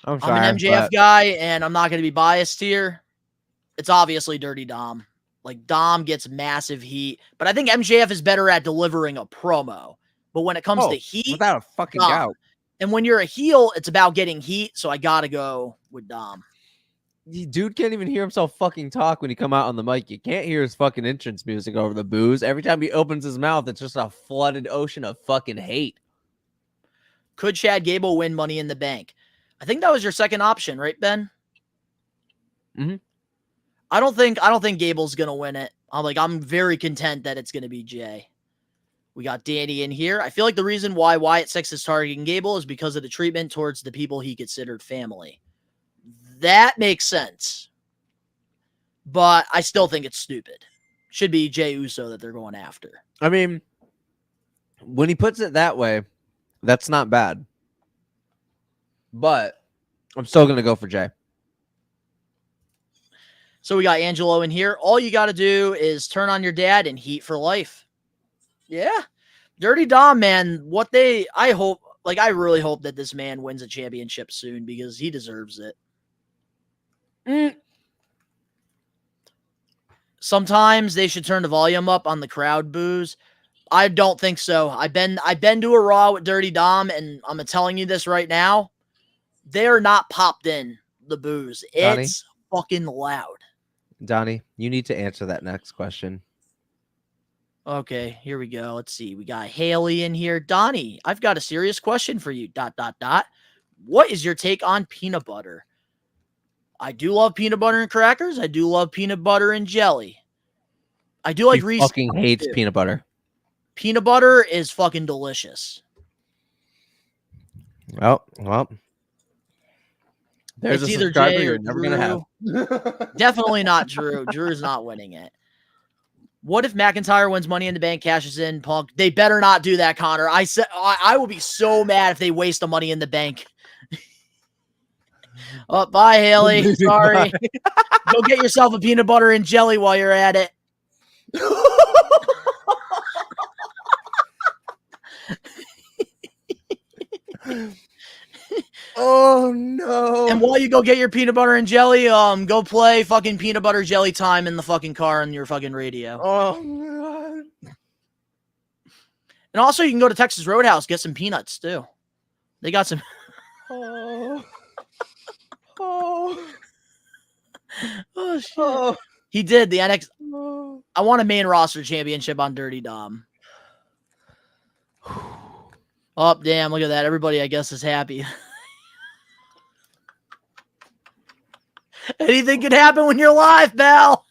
I'm an MJF guy, and I'm not going to be biased here. It's obviously Dirty Dom. Like Dom gets massive heat, but I think MJF is better at delivering a promo. But when it comes to heat, without a fucking Dom. doubt. And when you're a heel, it's about getting heat. So I gotta go with Dom. Dude can't even hear himself fucking talk when he come out on the mic. You can't hear his fucking entrance music over the booze. Every time he opens his mouth, it's just a flooded ocean of fucking hate. Could Chad Gable win Money in the Bank? I think that was your second option, right, Ben? Mm-hmm. I don't think Gable's gonna win it. I'm very content that it's gonna be Jay. We got Danny in here. I feel like the reason why Wyatt Six is targeting Gable is because of the treatment towards the people he considered family. That makes sense. But I still think it's stupid. Should be Jey Uso that they're going after. I mean, when he puts it that way, that's not bad. But I'm still going to go for Jay. So we got Angelo in here. All you got to do is turn on your dad and heat for life. Yeah. Dirty Dom, man. I really hope that this man wins a championship soon because he deserves it. Sometimes they should turn the volume up on the crowd boos. I don't think so. I've been to a Raw with Dirty Dom, and I'm telling you this right now. They're not popped in the boos. It's fucking loud. Donnie, you need to answer that next question. Okay, here we go. Let's see. We got Haley in here. Donnie, I've got a serious question for you. ... What is your take on peanut butter? I do love peanut butter and crackers. I do love peanut butter and jelly. I do like Reese's. Fucking hates peanut butter. Peanut butter is fucking delicious. Well. There's it's a either subscriber Jay you're or never Drew. going to have. Definitely not Drew. Drew's not winning it. What if McIntyre wins Money in the Bank, cashes in Punk? They better not do that, Connor. I will be so mad if they waste the Money in the Bank. Oh, bye, Haley. Sorry. Go get yourself a peanut butter and jelly while you're at it. Oh, no. And while you go get your peanut butter and jelly, go play fucking peanut butter jelly time in the fucking car on your fucking radio. Oh, God. And also, you can go to Texas Roadhouse, get some peanuts, too. They got some... Oh, shit. Oh. He did the NXT. Oh. I want a main roster championship on Dirty Dom. Oh, damn. Look at that. Everybody, I guess, is happy. Anything could happen when you're live, pal.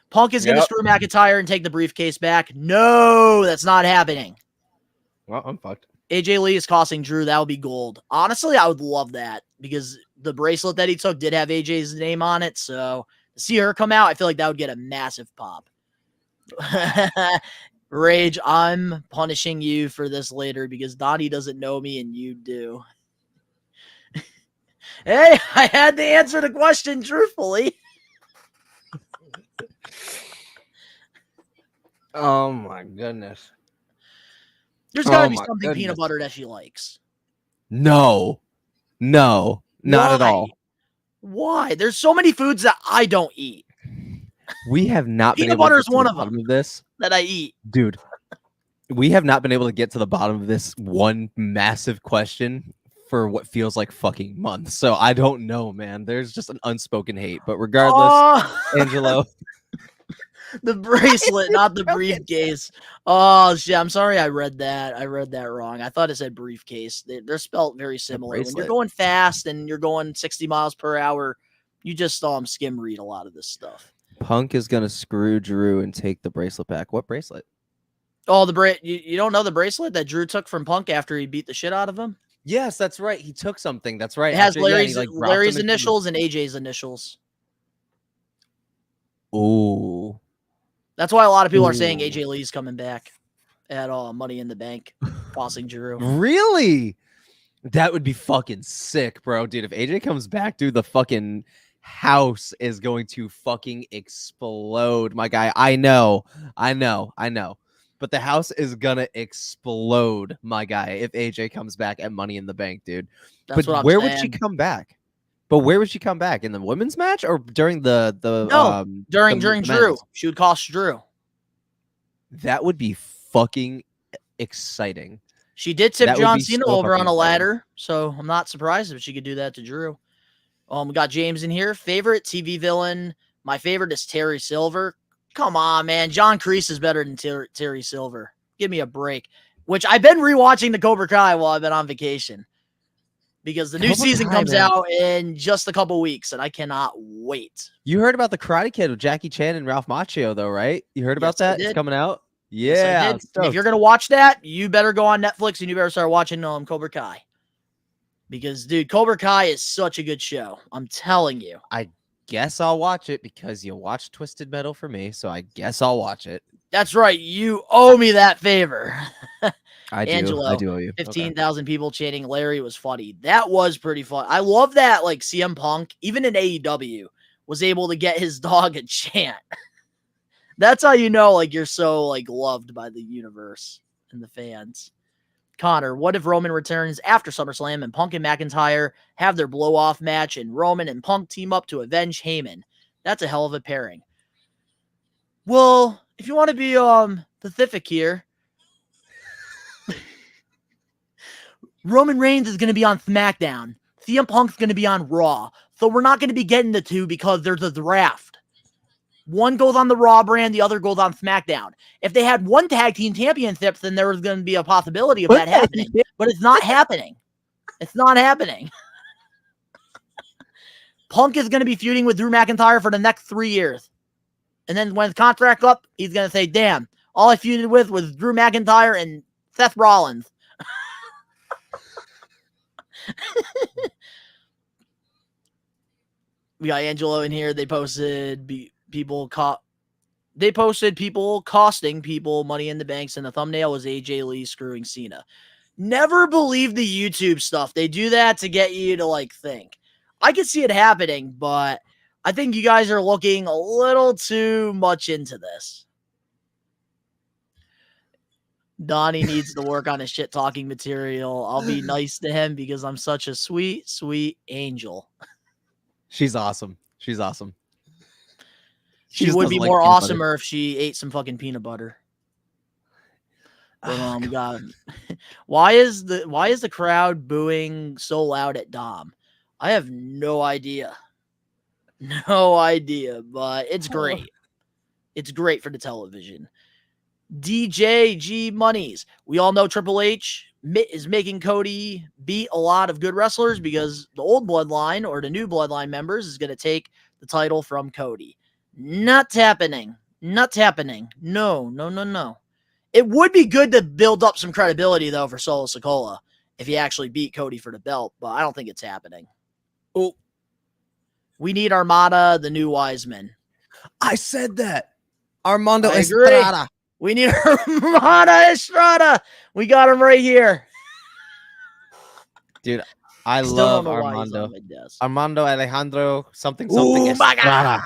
Punk is going to screw McIntyre and take the briefcase back. No, that's not happening. Well, I'm fucked. AJ Lee is costing Drew. That would be gold. Honestly, I would love that because the bracelet that he took did have AJ's name on it. So to see her come out, I feel like that would get a massive pop. Rage, I'm punishing you for this later because Donnie doesn't know me and you do. Hey, I had to answer the question truthfully. Oh, my goodness. There's got to be something peanut butter that she likes. No, not at all. Why? There's so many foods that I don't eat. We have not been peanut able butter to is one of the them of this that I eat. Dude, we have not been able to get to the bottom of this one massive question for what feels like fucking months. So I don't know, man. There's just an unspoken hate. But regardless, Angelo. The bracelet, not the briefcase. Oh, shit. I'm sorry I read that. I read that wrong. I thought it said briefcase. They're spelled very similar. When you're going fast and you're going 60 miles per hour, you just skim read a lot of this stuff. Punk is going to screw Drew and take the bracelet back. What bracelet? Oh, you don't know the bracelet that Drew took from Punk after he beat the shit out of him? Yes, that's right. He took something. That's right. It has Larry's initials and AJ's initials. Ooh. That's why a lot of people are saying AJ Lee's coming back at Money in the Bank, bossing Drew. Really? That would be fucking sick, bro. Dude, if AJ comes back, dude, the fucking house is going to fucking explode, my guy. I know. But the house is gonna explode, my guy, if AJ comes back at Money in the Bank, dude. That's but where would she come back? But where would she come back, in the women's match or during during the Drew? men's? She would cost Drew. That would be fucking exciting. She did tip That would John be Cena so over on fucking a exciting. ladder, so I'm not surprised if she could do that to Drew. We got James in here. Favorite TV villain? My favorite is Terry Silver. Come on, man. John Kreese is better than Terry Silver. Give me a break. Which I've been rewatching the Cobra Kai while I've been on vacation. Because the new Cobra season Kai, comes man. out in just a couple weeks, and I cannot wait. You heard about the Karate Kid with Jackie Chan and Ralph Macchio, though, right? You heard about Yes, I that? It's did. coming out. Yes, I Yeah. did. I'm And if stoked. you're going to watch that, you better go on Netflix and you better start watching Cobra Kai. Because, dude, Cobra Kai is such a good show. I'm telling you. I guess I'll watch it because you watched Twisted Metal for me, so I guess I'll watch it. That's right. You owe me that favor. I do. Angelo, I do owe you. 15,000 people chanting Larry was funny. That was pretty fun. I love that, like, CM Punk, even in AEW, was able to get his dog a chant. That's how you know, like, you're so, like, loved by the universe and the fans. Connor, what if Roman returns after SummerSlam and Punk and McIntyre have their blow-off match and Roman and Punk team up to avenge Heyman? That's a hell of a pairing. Well, if you want to be pacific here, Roman Reigns is going to be on SmackDown. CM Punk's going to be on Raw. So we're not going to be getting the two because there's a draft. One goes on the Raw brand, the other goes on SmackDown. If they had one tag team championships, then there was going to be a possibility of that happening. But it's not happening. It's not happening. Punk is going to be feuding with Drew McIntyre for the next 3 years. And then when his contract's up, he's going to say, damn, all I feuded with was Drew McIntyre and Seth Rollins. We got Angelo in here. They posted people costing people money in the banks, and the thumbnail was AJ Lee screwing Cena. Never believe the YouTube stuff. They do that to get you to like think. I can see it happening, but I think you guys are looking a little too much into this. Donnie needs to work on his shit talking material. I'll be nice to him because I'm such a sweet, sweet angel. She's awesome. She's awesome. She just would be doesn't like more peanut butter. awesomer if she ate some fucking peanut butter. But, God, why is the crowd booing so loud at Dom? I have no idea. No idea, but it's great. It's great for the television. DJ G Monies. We all know Triple H is making Cody beat a lot of good wrestlers because the old bloodline or the new bloodline members is going to take the title from Cody. Not happening. Not happening. No. It would be good to build up some credibility, though, for Solo Sikoa if he actually beat Cody for the belt, but I don't think it's happening. Oh, we need Armada, the new Wiseman. I said that. Armando I agree. Estrada. We need Armada Estrada. We got him right here. Dude, I Still love don't know why he's Armando. on my desk. Armando Alejandro something. Oh my God.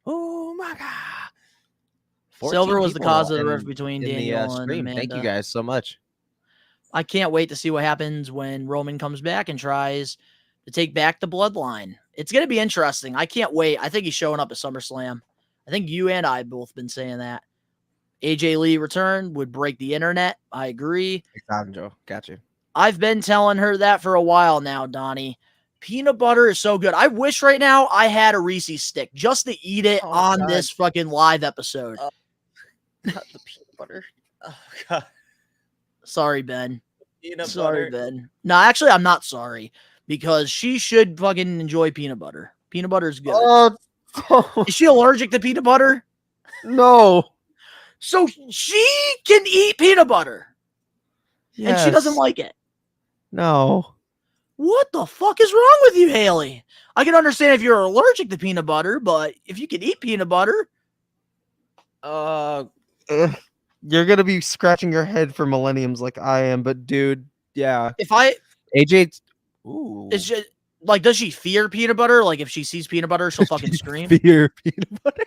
Oh my God. 14 Silver was the people cause of the in- rift between in the, Daniel and stream. Amanda. Thank you guys so much. I can't wait to see what happens when Roman comes back and tries to take back the bloodline. It's going to be interesting. I can't wait. I think he's showing up at SummerSlam. I think you and I both been saying that. AJ Lee return would break the internet. I agree. Alejandro, got you. I've been telling her that for a while now, Donnie. Peanut butter is so good. I wish right now I had a Reese's stick just to eat it on this fucking live episode. Not the peanut butter. Oh God. Sorry, Ben. Peanut Sorry, butter. Ben. No, actually, I'm not sorry because she should fucking enjoy peanut butter. Peanut butter is good. Is she allergic to peanut butter? No. So she can eat peanut butter and she doesn't like it. No. What the fuck is wrong with you, Haley? I can understand if you're allergic to peanut butter, but if you can eat peanut butter, You're gonna be scratching your head for millenniums like I am, but dude, yeah. if I, AJ, ooh, it's just like, does she fear peanut butter? Like if she sees peanut butter, she'll fucking scream. fear peanut butter.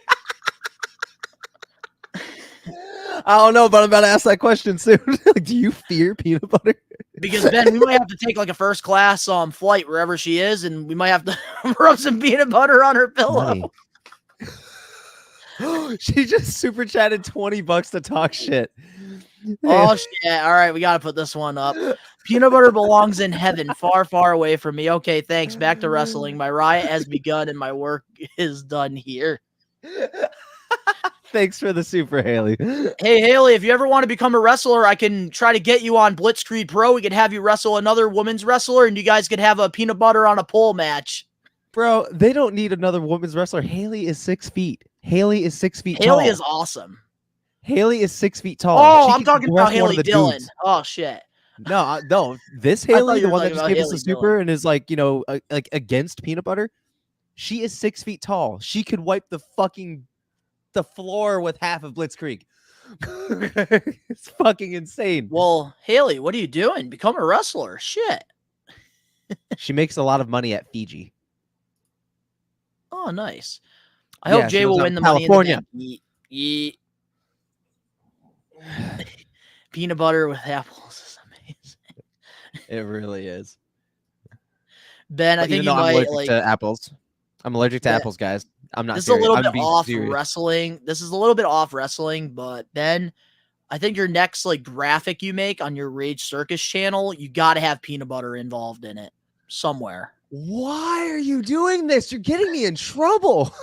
I don't know, but I'm about to ask that question soon. Like, do you fear peanut butter? Because Ben, we might have to take like a first class flight wherever she is, and we might have to rub some peanut butter on her pillow. She just super chatted $20 to talk shit. Oh shit! All right, we gotta put this one up. Peanut butter belongs in heaven, far, far away from me. Okay, thanks. Back to wrestling. My riot has begun, and my work is done here. Thanks for the super, Haley. Hey, Haley, if you ever want to become a wrestler, I can try to get you on Blitzkrieg Pro. We could have you wrestle another women's wrestler, and you guys could have a peanut butter on a pole match. Bro, they don't need another women's wrestler. Haley is 6 feet. Haley is 6 feet tall. Haley is awesome. Haley is 6 feet tall. Oh, She I'm can talking wrestle about one Haley of the Dillon. dudes. Oh, shit. No, no. This I thought Haley, you the were one that talking just about gave us Haley the super and is like, like against peanut butter, she is 6 feet tall. She could wipe the floor with half of Blitzkrieg. It's fucking insane. Well, Haley, what are you doing? Become a wrestler. Shit. She makes a lot of money at Fiji. Oh, nice. I hope she Jay will lives out win in the money California. in the bank. Peanut butter with apples is amazing. It really is. Ben, I But think even you though I'm might allergic like. to apples. I'm allergic to Yeah. apples, guys. I'm not This is a serious. little I'm bit being off serious. wrestling. This is a little bit off wrestling, but Ben, I think your next like graphic you make on your Rage Circus channel, you got to have peanut butter involved in it somewhere. Why are you doing this? You're getting me in trouble.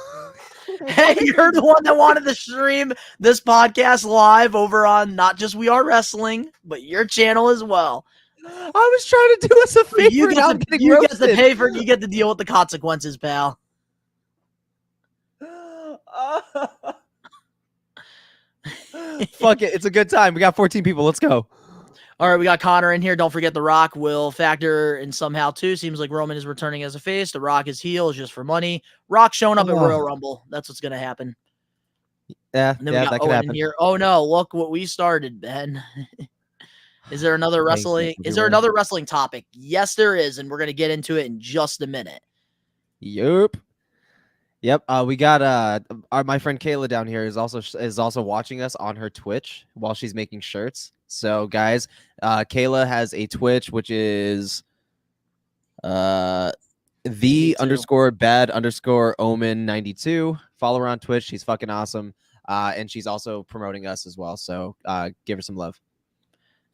Hey, you're the one that wanted to stream this podcast live over on not just We Are Wrestling, but your channel as well. I was trying to do us a favor. You Now I'm get, getting you get to roasted. pay for. You get to deal with the consequences, pal. Fuck it. It's a good time. We got 14 people. Let's go. All right, we got Connor in here. Don't forget The Rock will factor in somehow too. Seems like Roman is returning as a face. The Rock is heel is just for money. Rock showing up at Royal Rumble. That's what's gonna happen. Yeah, And then we got that could Owen happen. in here. Oh no, look what we started, Ben. Is there another wrestling? Is there another wrestling topic? Yes, there is, and we're gonna get into it in just a minute. Yep. We got my friend Kayla down here is also watching us on her Twitch while she's making shirts. So guys, Kayla has a Twitch which is the_bad_omen92. Follow her on Twitch. She's fucking awesome. And she's also promoting us as well. So give her some love.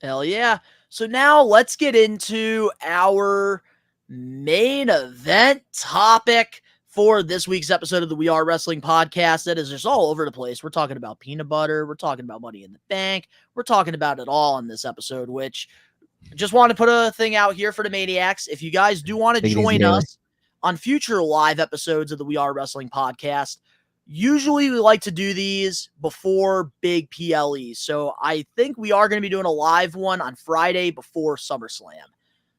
Hell yeah. So now let's get into our main event topic for this week's episode of the We Are Wrestling podcast. That is just all over the place. We're talking about peanut butter. We're talking about Money in the Bank. We're talking about it all in this episode, which just want to put a thing out here for the Maniacs. If you guys do want to join us on future live episodes of the We Are Wrestling podcast, usually we like to do these before big PLEs. So I think we are going to be doing a live one on Friday before SummerSlam.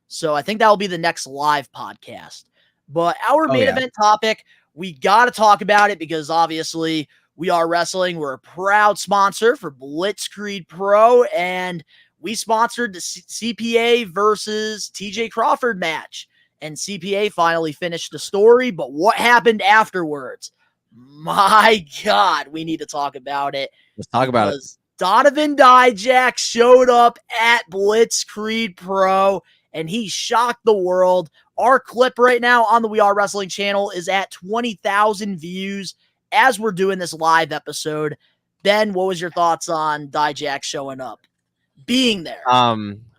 So I think that will be the next live podcast. But our main event topic, we got to talk about it because obviously We Are Wrestling. We're a proud sponsor for Blitzkrieg Pro, and we sponsored the CPA versus TJ Crawford match. And CPA finally finished the story, but what happened afterwards? My God, we need to talk about it. Let's talk about it. Donovan Dijak showed up at Blitzkrieg Pro, and he shocked the world. Our clip right now on the We Are Wrestling channel is at 20,000 views as we're doing this live episode. Ben, what was your thoughts on Dijak showing up? Being there.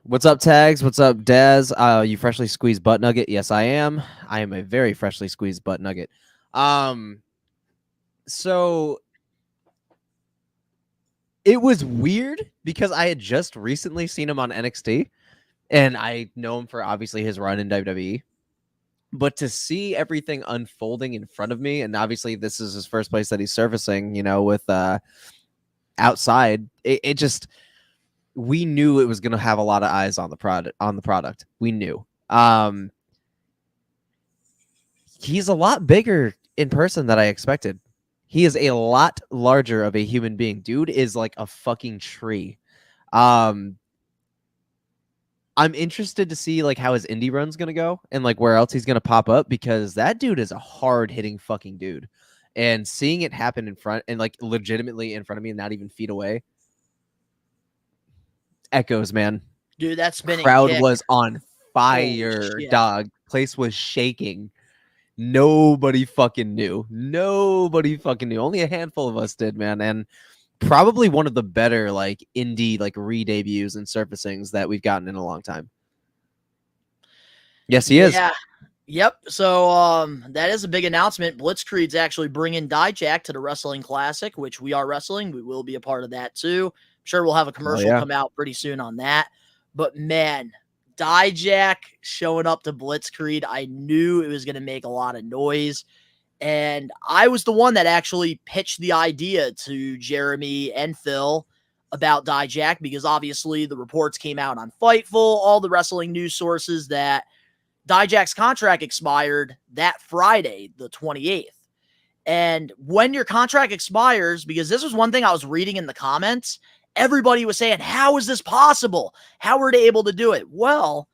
What's up, Tags? What's up, Daz? You freshly squeezed butt nugget? Yes, I am. I am a very freshly squeezed butt nugget. So it was weird because I had just recently seen him on NXT, and I know him for obviously his run in WWE. But to see everything unfolding in front of me, and obviously this is his first place that he's surfacing, with outside, it just, we knew it was going to have a lot of eyes on the product. We knew. He's a lot bigger in person than I expected. He is a lot larger of a human being. Dude is like a fucking tree. I'm interested to see like how his indie run's gonna go and like where else he's gonna pop up, because that dude is a hard hitting fucking dude, and seeing it happen in front and like legitimately in front of me and not even feet away. Echoes, man. Dude, that's spinning Crowd kick. was on fire, shit. dog. Place was shaking. Nobody fucking knew. Nobody fucking knew. Only a handful of us did, man. And probably one of the better like indie like re-debuts and surfacings that we've gotten in a long time. Yes, he is. Yeah. Yep. So that is a big announcement. Blitzkrieg's actually bringing Dijak to the Wrestling Classic, which We Are Wrestling. We will be a part of that too. I'm sure we'll have a commercial come out pretty soon on that. But man, Dijak showing up to Blitzkrieg, I knew it was going to make a lot of noise. And I was the one that actually pitched the idea to Jeremy and Phil about Dijak, because obviously the reports came out on Fightful, all the wrestling news sources, that Dijak's contract expired that Friday, the 28th. And when your contract expires, because this was one thing I was reading in the comments, everybody was saying, how is this possible? How are they able to do it? Well,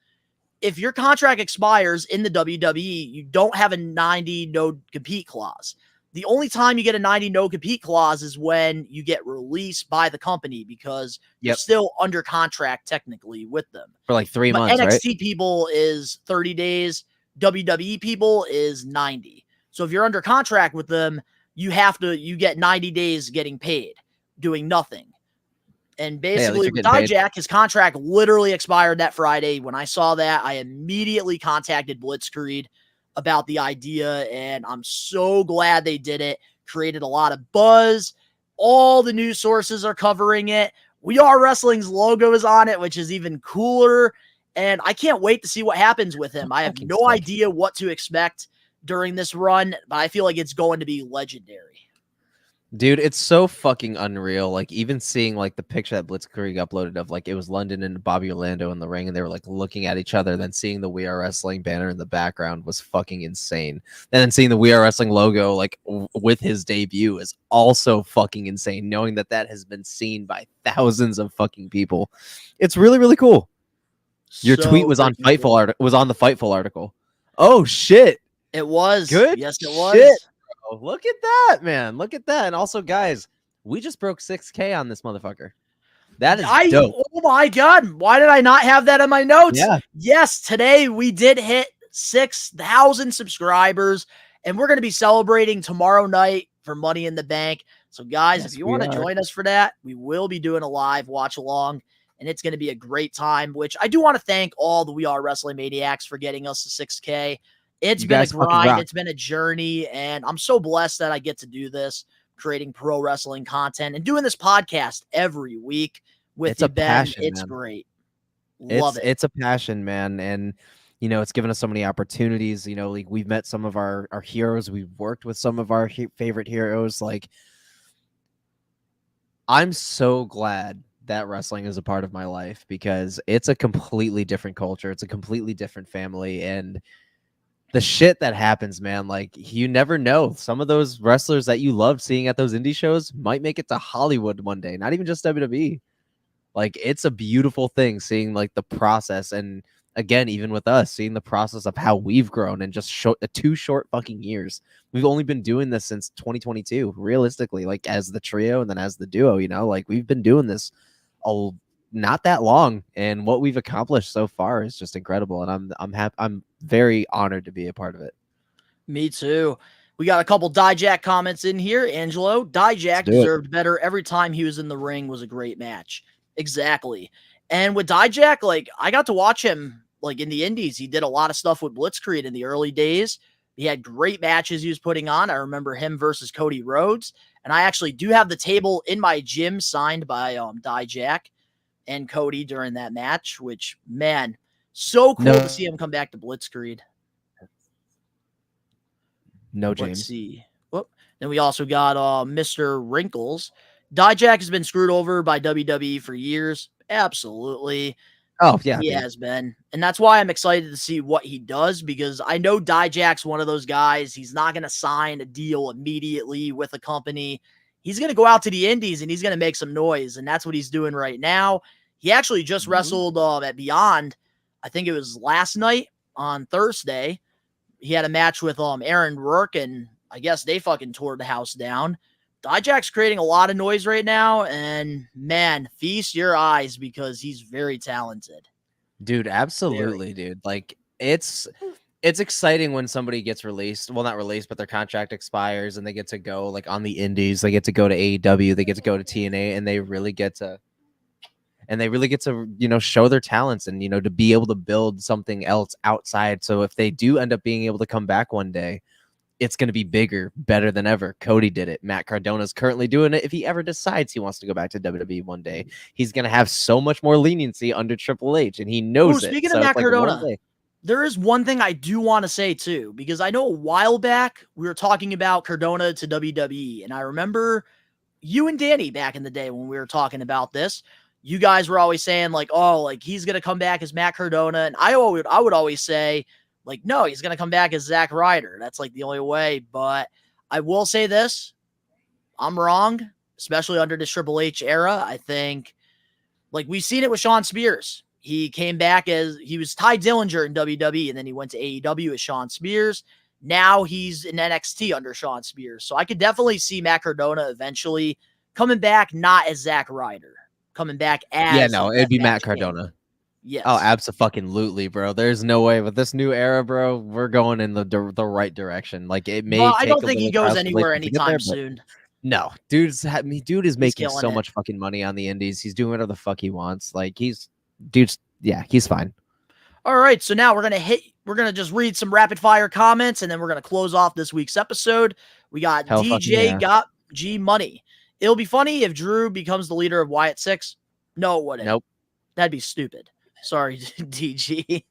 if your contract expires in the WWE, you don't have a 90 no-compete clause. The only time you get a 90 no-compete clause is when you get released by the company, because you're still under contract technically with them. For like 3 months, NXT right? people is 30 days. WWE people is 90. So if you're under contract with them, you get 90 days getting paid, doing nothing. And basically, with Dijak, his contract literally expired that Friday. When I saw that, I immediately contacted Blitzkrieg about the idea, and I'm so glad they did it. Created a lot of buzz. All the news sources are covering it. We Are Wrestling's logo is on it, which is even cooler. And I can't wait to see what happens with him. I have no idea what to expect during this run, but I feel like it's going to be legendary. Dude, it's so fucking unreal. Like, even seeing like the picture that Blitzkrieg uploaded of like it was London and Bobby Orlando in the ring, and they were like looking at each other, then seeing the We Are Wrestling banner in the background was fucking insane. And then seeing the We Are Wrestling logo like with his debut is also fucking insane, knowing that that has been seen by thousands of fucking people. It's really, really cool. Your tweet was on Fightful was on the Fightful article. Oh shit. It was. Good. Yes, it was. Shit. Look at that, man. Look at that. And also, guys, we just broke 6K on this motherfucker. That is dope. Oh my God. Why did I not have that in my notes? Yeah. Yes, today we did hit 6,000 subscribers, and we're going to be celebrating tomorrow night for Money in the Bank. So, guys, if you want to join us for that, we will be doing a live watch along, and it's going to be a great time, which I do want to thank all the We Are Wrestling Maniacs for getting us to 6K. It's been a grind. It's been a journey, and I'm so blessed that I get to do this, creating pro wrestling content and doing this podcast every week with you, Ben. It's great. Love it. It's a passion, man. And, you know, it's given us so many opportunities. You know, like we've met some of our heroes. We've worked with some of our favorite heroes. Like, I'm so glad that wrestling is a part of my life, because it's a completely different culture. It's a completely different family. And the shit that happens, man, like, you never know. Some of those wrestlers that you love seeing at those indie shows might make it to Hollywood one day, not even just WWE. Like, it's a beautiful thing seeing like the process. And again, even with us, seeing the process of how we've grown in just 2 short fucking years. We've only been doing this since 2022, realistically, like as the trio and then as the duo, you know, like we've been doing this not that long, and what we've accomplished so far is just incredible. And I'm very honored to be a part of it. Me too. We got a couple Dijak comments in here. Angelo, Dijak deserved better. Every time he was in the ring was a great match. Exactly. And with Dijak, like, I got to watch him like in the indies. He did a lot of stuff with Blitzkrieg in the early days. He had great matches he was putting on. I remember him versus Cody Rhodes. And I actually do have the table in my gym signed by Dijak and Cody during that match, which, man, so cool to see him come back to Blitzkrieg. James. Let's see. Whoop. Then we also got Mr. Wrinkles. Dijak has been screwed over by WWE for years. Absolutely. Oh, yeah. He has been. And that's why I'm excited to see what he does, because I know Dijak's one of those guys. He's not going to sign a deal immediately with a company. He's going to go out to the indies and he's going to make some noise. And that's what he's doing right now. He actually just wrestled at Beyond. I think it was last night on Thursday. He had a match with Aaron Rourke, and I guess they fucking tore the house down. Dijak's creating a lot of noise right now, and man, feast your eyes because he's very talented. Dude, absolutely, dude. Like it's exciting when somebody gets released. Well, not released, but their contract expires and they get to go like on the indies. They get to go to AEW, they get to go to TNA, and they really get to show their talents and to be able to build something else outside. So if they do end up being able to come back one day, it's going to be bigger, better than ever. Cody did it. Matt Cardona's currently doing it. If he ever decides he wants to go back to WWE one day, he's going to have so much more leniency under Triple H, and he knows it. Speaking of Matt Cardona, there is one thing I do want to say too, because I know a while back we were talking about Cardona to WWE, and I remember you and Danny back in the day when we were talking about this. You guys were always saying like, oh, like he's going to come back as Matt Cardona, and I would always say, like, no, he's going to come back as Zack Ryder. That's like the only way. But I will say this. I'm wrong, especially under the Triple H era. I think, like, we've seen it with Shawn Spears. He came back as, he was Ty Dillinger in WWE, and then he went to AEW as Shawn Spears. Now he's in NXT under Shawn Spears. So I could definitely see Matt Cardona eventually coming back, not as Zack Ryder, coming back as. Yeah, no, it'd be Matt Cardona. Yes. Oh, absolutely, bro. There's no way with this new era, bro. We're going in the right direction. Like it may. Well, I don't think he goes anywhere anytime soon. No, dude is making so much fucking money on the indies. He's doing whatever the fuck he wants. Like he's fine. All right, so now we're gonna just read some rapid fire comments, and then we're gonna close off this week's episode. We got DJ got G Money. It'll be funny if Drew becomes the leader of Wyatt 6. No, it wouldn't. Nope. That'd be stupid. Sorry, DG.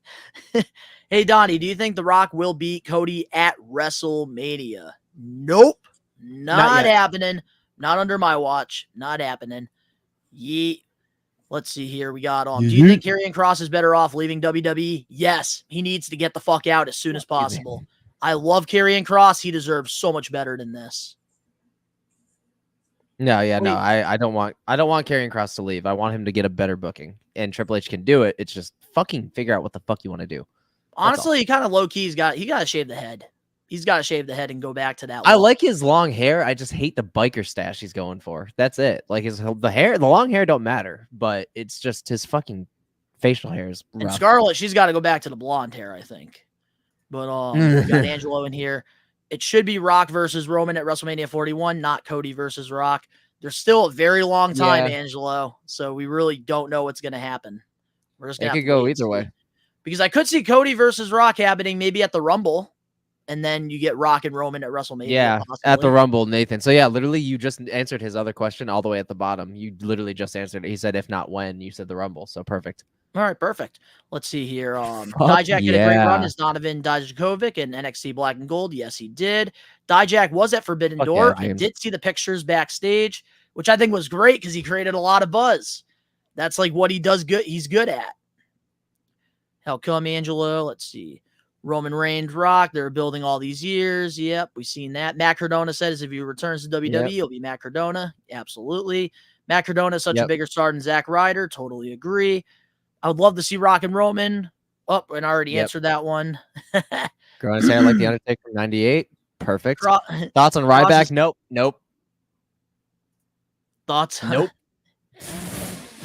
Hey, Donnie, do you think The Rock will beat Cody at WrestleMania? Nope. Not happening. Not under my watch. Not happening. Yeet. Let's see here. We got do you think Karrion Kross is better off leaving WWE? Yes. He needs to get the fuck out as soon as possible. I love Karrion Kross. He deserves so much better than this. No, I don't want Karrion Kross to leave. I want him to get a better booking, and Triple H can do it. It's just fucking figure out what the fuck you want to do. Honestly, he kind of low key. He got to shave the head. He's got to shave the head and go back to that. I like his long hair. I just hate the biker stash he's going for. That's it. Like the long hair don't matter, but it's just his fucking facial hair is rough. And Scarlett, she's got to go back to the blonde hair, I think. But we got Angelo in here. It should be Rock versus Roman at WrestleMania 41, not Cody versus Rock. There's still a very long time, Angelo, so we really don't know what's going to happen. We're just going to go either way. Because I could see Cody versus Rock happening maybe at the Rumble, and then you get Rock and Roman at WrestleMania. Yeah, possibly. At the Rumble, Nathan. So yeah, literally you just answered his other question all the way at the bottom. You literally just answered it. He said, if not when, you said the Rumble. So perfect. All right, perfect. Let's see here. Dijak had a great run as Donovan Dijakovic in NXT Black and Gold. Yes, he did. Dijak was at Forbidden Door. I did see the pictures backstage, which I think was great because he created a lot of buzz. That's like what he does good. He's good at. How come, Angelo? Let's see. Roman Reigns, Rock. They're building all these years. Yep, we've seen that. Matt Cardona says if he returns to WWE, it'll be Matt Cardona. Absolutely. Matt Cardona is such a bigger star than Zack Ryder. Totally agree. I would love to see Rock and Roman. Oh, and I already answered that one. Growing his hair like the Undertaker 98. Perfect. Thoughts on Ryback? Nope. Thoughts? Nope.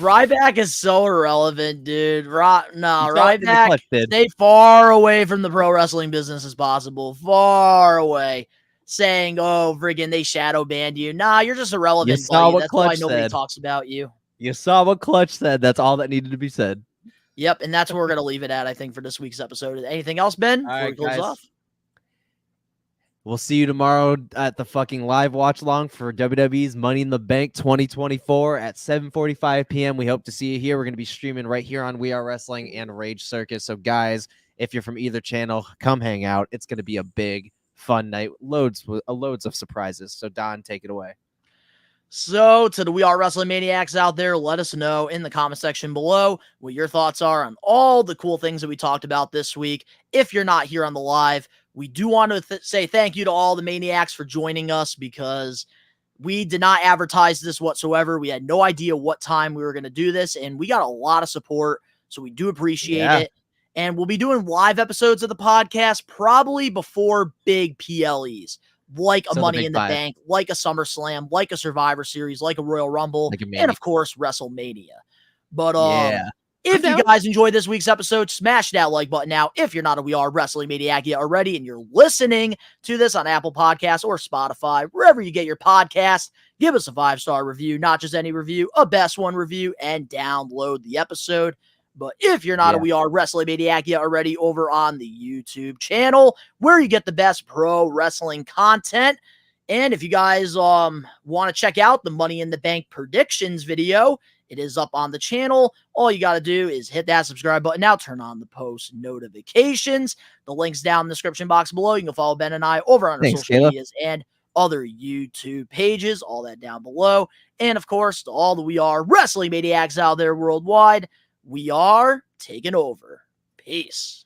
Ryback is so irrelevant, dude. Ryback, stay far away from the pro wrestling business as possible. Far away. Saying, oh, friggin' they shadow banned you. Nah, you're just irrelevant, buddy. That's why nobody talks about you. You saw what Clutch said. That's all that needed to be said. Yep, and that's where we're going to leave it at, I think, for this week's episode. Anything else, Ben? All right, guys. We'll see you tomorrow at the fucking live watch along for WWE's Money in the Bank 2024 at 7:45 p.m. We hope to see you here. We're going to be streaming right here on We Are Wrestling and Rage Circus. So, guys, if you're from either channel, come hang out. It's going to be a big, fun night. Loads of surprises. So, Don, take it away. So, to the We Are Wrestling Maniacs out there, let us know in the comment section below what your thoughts are on all the cool things that we talked about this week. If you're not here on the live, we do want to say thank you to all the Maniacs for joining us because we did not advertise this whatsoever. We had no idea what time we were going to do this, and we got a lot of support, so we do appreciate it. And we'll be doing live episodes of the podcast probably before big PLEs. Like a Money in the Bank, like a SummerSlam, like a Survivor Series, like a Royal Rumble, and of course, WrestleMania. But If you guys enjoyed this week's episode, smash that like button now. If you're not a We Are Wrestling Maniac yet already and you're listening to this on Apple Podcasts or Spotify, wherever you get your podcast, give us a 5-star review, not just any review, a best one review, and download the episode. But if you're not a We Are Wrestling Maniac yet already, over on the YouTube channel, where you get the best pro wrestling content. And if you guys want to check out the Money in the Bank predictions video, it is up on the channel. All you got to do is hit that subscribe button now, turn on the post notifications. The link's down in the description box below. You can follow Ben and I over on our social medias and other YouTube pages, all that down below. And of course, to all the We Are Wrestling Maniacs out there worldwide, we are taking over. Peace.